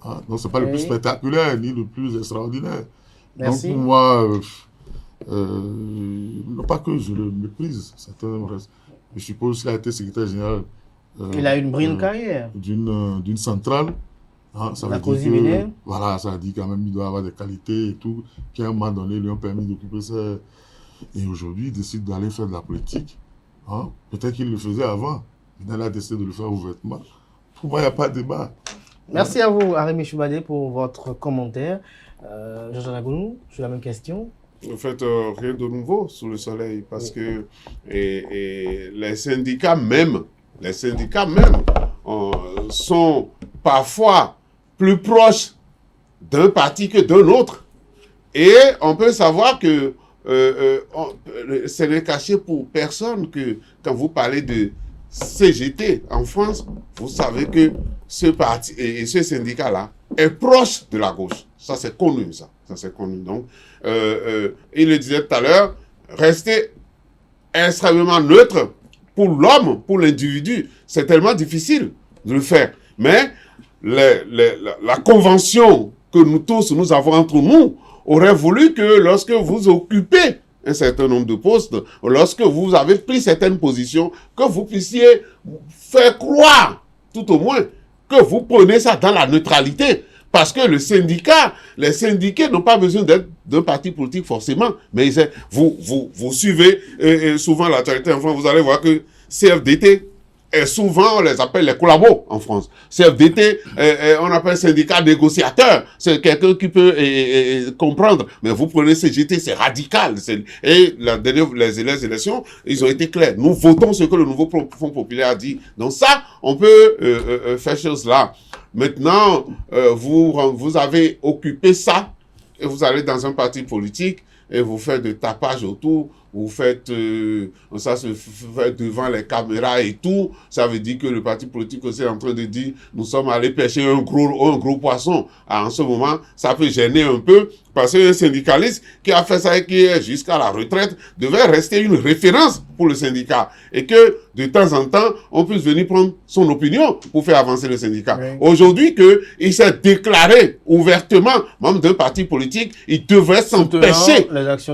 Ah, donc, ce n'est pas le plus spectaculaire ni le plus extraordinaire. Merci. Donc, pour moi, non pas que je le méprise, je suppose qu'il a été secrétaire général. Il a une brillante carrière. D'une centrale. Hein, ça la veut cause dire minière. Voilà, ça dit quand même qu'il doit avoir des qualités et tout, qui à un moment donné lui ont permis d'occuper ça. Et aujourd'hui, il décide d'aller faire de la politique. Hein. Peut-être qu'il le faisait avant. Il a décidé de le faire ouvertement. Pour moi, il n'y a pas de débat. Merci à vous, Arimi Choubadé, pour votre commentaire. Jean-Jean Agounou, sur la même question. En fait, rien de nouveau sous le soleil, parce que les syndicats même sont parfois plus proches d'un parti que d'un autre. Et on peut savoir que ce n'est caché pour personne que quand vous parlez de CGT en France, vous savez que ce parti et ce syndicat-là est proche de la gauche. Ça, c'est connu, ça c'est connu. Donc, il le disait tout à l'heure, rester extrêmement neutre pour l'homme, pour l'individu, c'est tellement difficile de le faire. Mais la convention que nous tous, nous avons entre nous, aurait voulu que lorsque vous occupez un certain nombre de postes, lorsque vous avez pris certaines positions, que vous puissiez faire croire, tout au moins, que vous prenez ça dans la neutralité. Parce que les syndiqués n'ont pas besoin d'être d'un parti politique forcément, mais vous suivez souvent l'actualité en France, vous allez voir que CFDT, et souvent, on les appelle les collabos en France. CFDT, on appelle syndicat négociateur. C'est quelqu'un qui peut comprendre. Mais vous prenez CGT, c'est radical. Et les élections, ils ont été clairs. Nous votons ce que le nouveau Front populaire a dit. Donc ça, on peut faire chose là. Maintenant, vous avez occupé ça et vous allez dans un parti politique et vous faites de tapage autour. Vous faites, ça se fait devant les caméras et tout. Ça veut dire que le parti politique aussi est en train de dire, nous sommes allés pêcher un gros poisson. En ce moment, ça peut gêner un peu parce qu'un syndicaliste qui a fait ça et qui est jusqu'à la retraite devait rester une référence pour le syndicat. Et que, de temps en temps, on puisse venir prendre son opinion pour faire avancer le syndicat. Oui. Aujourd'hui, qu'il s'est déclaré ouvertement membre d'un parti politique, il devrait s'empêcher.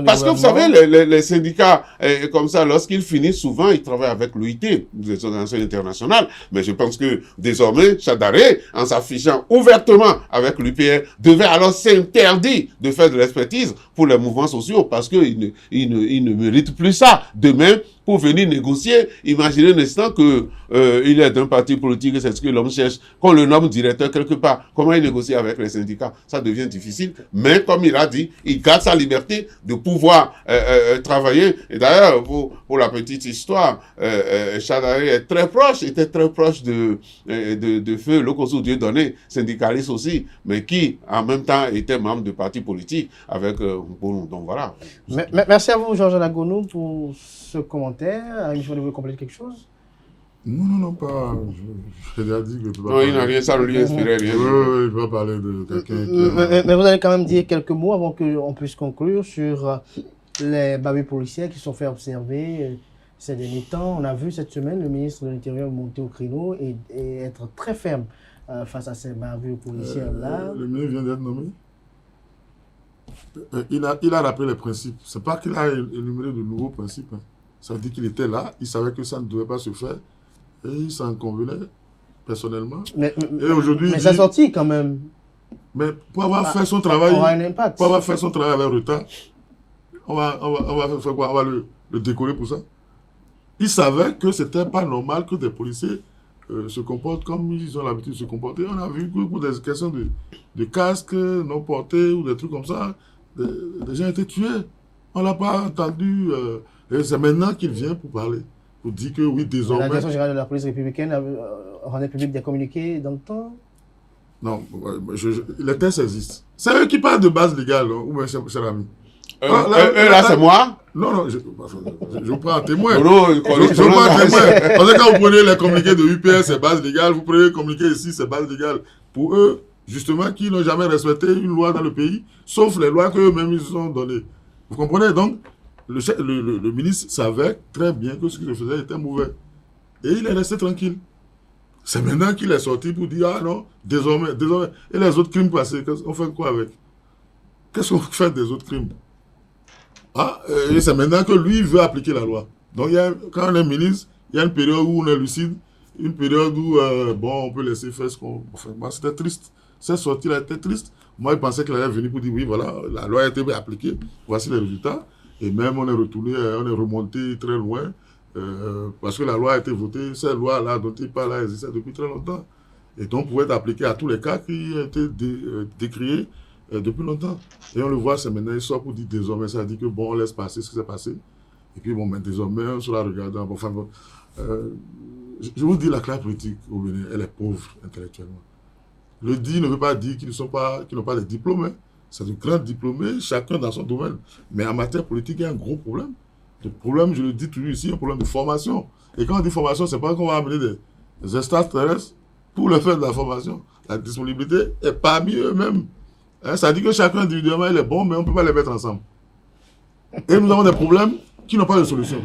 Parce que vous savez, les syndicats, comme ça, lorsqu'ils finissent, souvent, ils travaillent avec l'OIT, les organisations internationales. Mais je pense que, désormais, Chadaré, en s'affichant ouvertement avec l'UPR, devait alors s'interdire de faire de l'expertise pour les mouvements sociaux parce qu'il ne mérite plus ça. Demain, pour venir négocier, imaginez un instant que il est d'un parti politique et c'est ce que l'homme cherche, qu'on le nomme directeur quelque part. Comment il négocie avec les syndicats? Ça devient difficile. Mais comme il a dit, il garde sa liberté de pouvoir travailler. Et d'ailleurs, pour la petite histoire, Chadaré était très proche de Feu Lokoso Dieudonné, syndicaliste aussi, mais qui en même temps était membre de parti politique avec donc voilà. Merci à vous, Georges Anagonou, pour ce commentaire. Je voulais vous compléter quelque chose? Non, pas. J'ai déjà dit que je peux pas. Non, il n'a rien, ça ne lui inspirait rien. Oui, il ne va parler de quelqu'un mais vous allez quand même dire quelques mots avant qu'on puisse conclure sur les bavures policières qui sont fait observer ces derniers temps. On a vu cette semaine le ministre de l'Intérieur monter au créneau et être très ferme face à ces bavures policières-là. Le ministre vient d'être nommé. Il a rappelé les principes. Ce n'est pas qu'il a énuméré de nouveaux principes. Hein. Ça veut dire qu'il était là, il savait que ça ne devait pas se faire et il s'en convenait personnellement. Mais ça sortit quand même. Mais pour avoir fait son travail, pour avoir fait son travail avec retard, on va faire quoi? On va le décorer pour ça. Il savait que ce n'était pas normal que des policiers se comportent comme ils ont l'habitude de se comporter. On a vu que pour des questions de casques non portés ou des trucs comme ça, des gens étaient tués. On ne l'a pas entendu. Et c'est maintenant qu'il vient pour parler. Pour dire que oui, désormais. La direction générale de la police républicaine rendait public des communiqués dans le temps? Non, les tests existent. C'est eux qui parlent de base légale, ou bien cher ami. Là, c'est moi? Non, je vous prends un témoin. Je prends un témoin. Parce que quand vous prenez les communiqués de UPR, c'est base légale. Vous prenez les communiqués ici, c'est base légale. Pour eux, justement, qui n'ont jamais respecté une loi dans le pays, sauf les lois qu'eux-mêmes ils ont données. Vous comprenez? Donc, le ministre savait très bien que ce qu'il faisait était mauvais. Et il est resté tranquille. C'est maintenant qu'il est sorti pour dire, ah non, désormais. Et les autres crimes passés, on fait quoi avec? Qu'est-ce qu'on fait des autres crimes? Et c'est maintenant que lui veut appliquer la loi. Donc, quand on est ministre, il y a une période où on est lucide, une période où, on peut laisser faire ce qu'on fait. C'était triste. Cette sortie-là était triste. Moi, je pensais qu'il allait venir pour dire, oui, voilà, la loi a été appliquée, voici les résultats. Et même, on est remonté très loin, parce que la loi a été votée, cette loi-là dont il parle, existait depuis très longtemps. Et donc, pouvait être appliquée à tous les cas qui ont été décriés depuis longtemps. Et on le voit, c'est maintenant, il sort pour dire désormais, ça dit que bon, on laisse passer ce qui s'est passé. Et puis bon, mais désormais, on sera regardant. je vous dis, la classe politique au Bénin, elle est pauvre intellectuellement. Le dit ne veut pas dire qu'ils n'ont pas de diplôme. Hein. C'est de grands diplômés, chacun dans son domaine. Mais en matière politique, il y a un gros problème. Le problème, je le dis toujours ici, un problème de formation. Et quand on dit formation, c'est pas qu'on va amener des extraterrestres pour le faire de la formation. La disponibilité est parmi eux-mêmes. Hein, ça dit que chacun individuellement, il est bon, mais on ne peut pas les mettre ensemble. Et nous avons des problèmes qui n'ont pas de solution.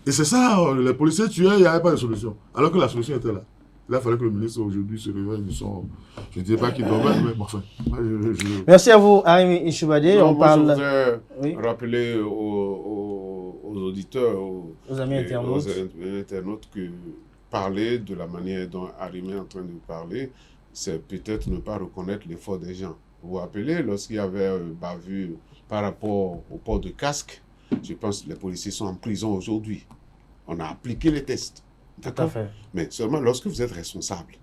Et c'est ça, les policiers tués, il n'y avait pas de solution. Alors que la solution était là. Il a fallu que le ministre aujourd'hui se réveille. Je ne dirais pas qu'il doit mettre, mais enfin. Merci à vous, Arimi Ichoubadé. On parle. Je voudrais rappeler aux auditeurs, aux amis internautes, que parler de la manière dont Arimi est en train de parler, c'est peut-être ne pas reconnaître l'effort des gens. Vous vous rappelez, lorsqu'il y avait bavure par rapport au port de casque, je pense que les policiers sont en prison aujourd'hui. On a appliqué les tests. Tout à fait. Mais seulement lorsque vous êtes responsable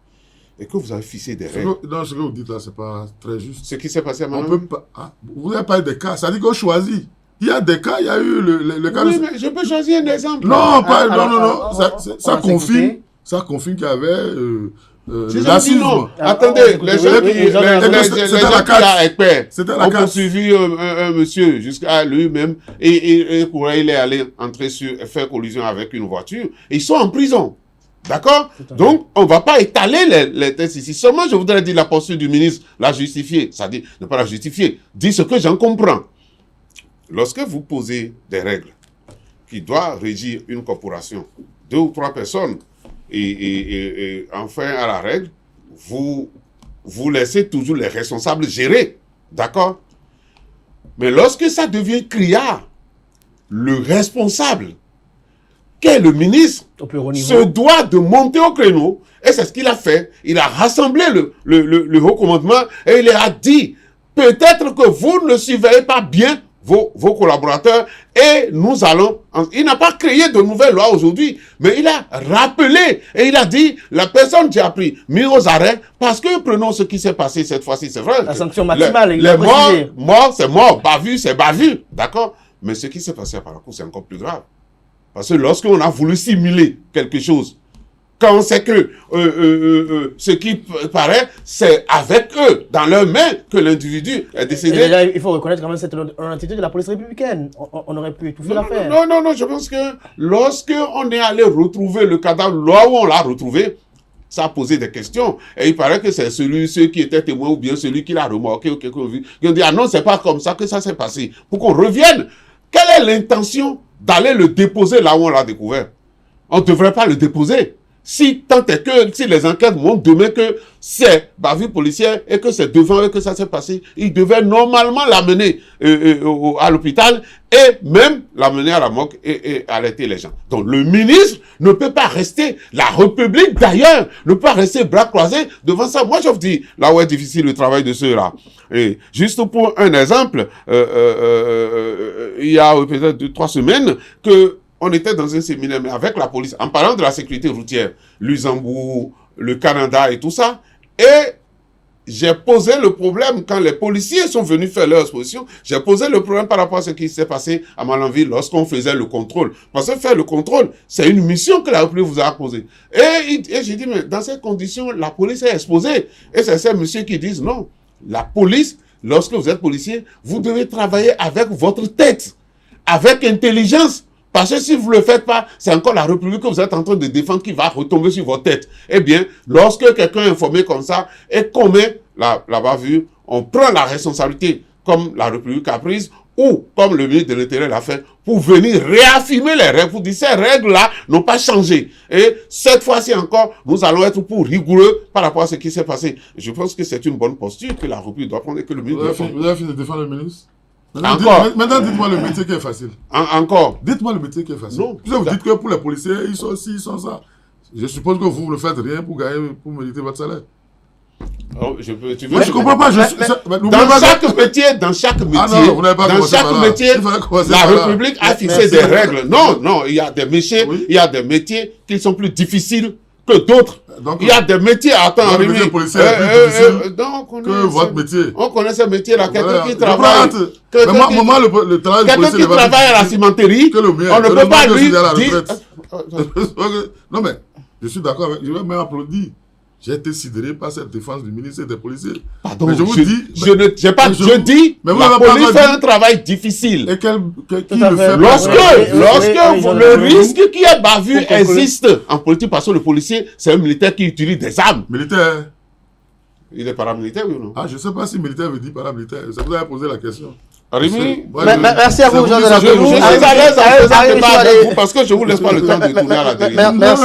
et que vous avez fixé des règles. Non, ce que vous dites là, ce n'est pas très juste. Ce qui s'est passé à Manan. Vous n'avez pas eu des cas. Ça dit qu'on choisit. Il y a des cas, il y a eu le cas. Oui, mais je peux choisir un exemple. Non, ça confirme qu'il y avait le racisme. Attendez, les gens qui ont poursuivi un monsieur jusqu'à lui-même et pour il est allé faire collision avec une voiture. Ils sont en prison. D'accord? Donc, on ne va pas étaler les tests ici. Seulement, je voudrais dire la posture du ministre, la justifier. C'est-à-dire, ne pas la justifier. Dire ce que j'en comprends. Lorsque vous posez des règles qui doivent régir une corporation, 2 ou 3 personnes, et enfin à la règle, vous laissez toujours les responsables gérer. D'accord? Mais lorsque ça devient criard, le responsable, qu'est le ministre, se doit de monter au créneau, et c'est ce qu'il a fait. Il a rassemblé le haut commandement et il a dit, peut-être que vous ne surveillez pas bien vos collaborateurs et nous allons... Il n'a pas créé de nouvelles lois aujourd'hui, mais il a rappelé et il a dit, la personne qui a mis aux arrêts, parce que prenons ce qui s'est passé cette fois-ci, c'est vrai. La sanction maximale, les morts, c'est mort, bavure, c'est bavure, d'accord? Mais ce qui s'est passé à Parakou, c'est encore plus grave. Parce que lorsqu'on a voulu simuler quelque chose, quand on sait que ce qui paraît, c'est avec eux, dans leurs mains, que l'individu est décédé. Et déjà, il faut reconnaître quand même cette entité de la police républicaine. On aurait pu étouffer l'affaire. Non, je pense que lorsqu'on est allé retrouver le cadavre, là où on l'a retrouvé, ça a posé des questions. Et il paraît que c'est ceux qui étaient témoins ou bien celui qui l'a remorqué ou quelqu'un vu, qui ont dit, ah non, c'est pas comme ça que ça s'est passé. Pour qu'on revienne, quelle est l'intention d'aller le déposer là où on l'a découvert? On ne devrait pas le déposer. Si les enquêtes montrent demain que c'est bavure policière et que c'est devant eux que ça s'est passé, ils devaient normalement l'amener à l'hôpital et même l'amener à la morgue et arrêter les gens. Donc le ministre ne peut pas rester, la République d'ailleurs ne peut pas rester bras croisés devant ça. Moi je vous dis, là où est difficile le travail de ceux-là. Et juste pour un exemple, il y a peut-être 2-3 semaines que on était dans un séminaire, mais avec la police, en parlant de la sécurité routière, Luxembourg, le Canada et tout ça, et j'ai posé le problème, quand les policiers sont venus faire leur exposition, j'ai posé le problème par rapport à ce qui s'est passé à Malanville lorsqu'on faisait le contrôle. Parce que faire le contrôle, c'est une mission que la République vous a posée. Et j'ai dit, mais dans ces conditions, la police est exposée. Et c'est ces messieurs qui disent, non, la police, lorsque vous êtes policier, vous devez travailler avec votre tête, avec intelligence. Parce que si vous ne le faites pas, c'est encore la République que vous êtes en train de défendre qui va retomber sur votre tête. Eh bien, lorsque quelqu'un est informé comme ça et commet la bavure, on prend la responsabilité comme la République a prise ou comme le ministre de l'Intérieur l'a fait pour venir réaffirmer les règles, pour dire ces règles-là n'ont pas changé. Et cette fois-ci encore, nous allons être pour rigoureux par rapport à ce qui s'est passé. Je pense que c'est une bonne posture que la République doit prendre et que le ministre doit prendre. Vous avez fini de défendre le ministre? Maintenant, dites-moi le métier qui est facile. Encore. Dites-moi le métier qui est facile. Non. Vous dites que pour les policiers, ils sont ci, ils sont ça. Je suppose que vous ne faites rien pour gagner, pour mériter votre salaire. Oh, Moi, je comprends pas. Dans chaque métier, la République a fixé des règles. Non, il y a des métiers, il y a des métiers qui sont plus difficiles que d'autres. Donc, il y a des métiers, attends, Rémi, que votre métier. On connaît ce métier-là, quelqu'un qui travaille. Le travail quelqu'un qui travaille à la cimenterie, on ne peut pas lui dire. Non, mais Je suis d'accord avec... Je vais même applaudir. J'ai été sidéré par cette défense du ministre et des policiers. Pardon, mais je vous dis... Je dis, mais la police fait un travail difficile. Et qui le fait? Lorsque Oui, le risque qu'il y ait bavure existe en politique, parce que le policier, c'est un militaire qui utilise des armes. Militaire. Il est paramilitaire, oui ou non? Ah, je ne sais pas si militaire veut dire paramilitaire. Ça vous avez posé la question. Rémi, merci à vous, Jean de la je suis à l'aise à faire un débat avec vous parce que je ne vous laisse pas le temps de tourner à la télé. Merci.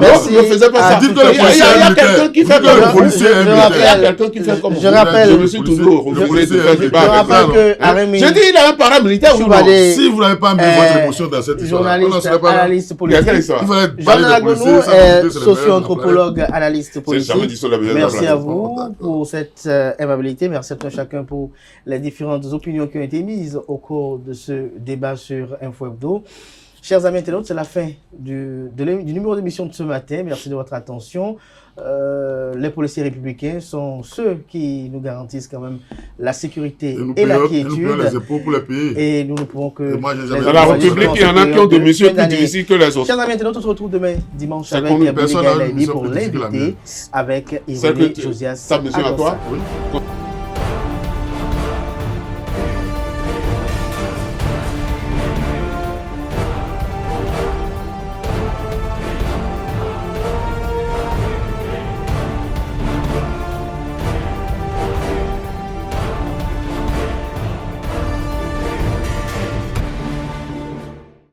Merci. Ne faisais pas ça. Dites que le Il y a quelqu'un qui fait comme le policier est militaire. Il y a quelqu'un qui fait comme Je rappelle. Je me suis toujours refoulé de faire Je débat avec rappelle que Hein? Arémi, J'ai dit, il a un paramilitaire ou non? Si vous n'avez pas mis votre émotion dans cette histoire, journaliste, analyste Il y a quelle politique. histoire? Il fallait Jean parler de des la policiers, Gonou ça, est c'est le socio-anthropologue, analyste C'est jamais dit politique. sur la meilleure Merci place. à vous D'accord. pour cette aimabilité. Merci à toi chacun pour les différentes opinions qui ont été mises au cours de ce débat sur Info Hebdo. Chers amis internautes, c'est la fin du numéro d'émission de ce matin. Merci de votre attention. Les policiers républicains sont ceux qui nous garantissent quand même la sécurité et la nous quiétude. payons les impôts pour les payer. Et nous ne pouvons que... Et moi, j'ai jamais- Dans la République, il y en a qui ont des missions plus difficiles que les autres. Chers amis internautes, on se retrouve demain dimanche C'est avec qu'on nous personne Bouli n'a une Gaïlaïdi mission pour plus difficile que la l'inviter mienne. avec C'est Irénée que Josias. ta mission à toi? Agossa. Oui.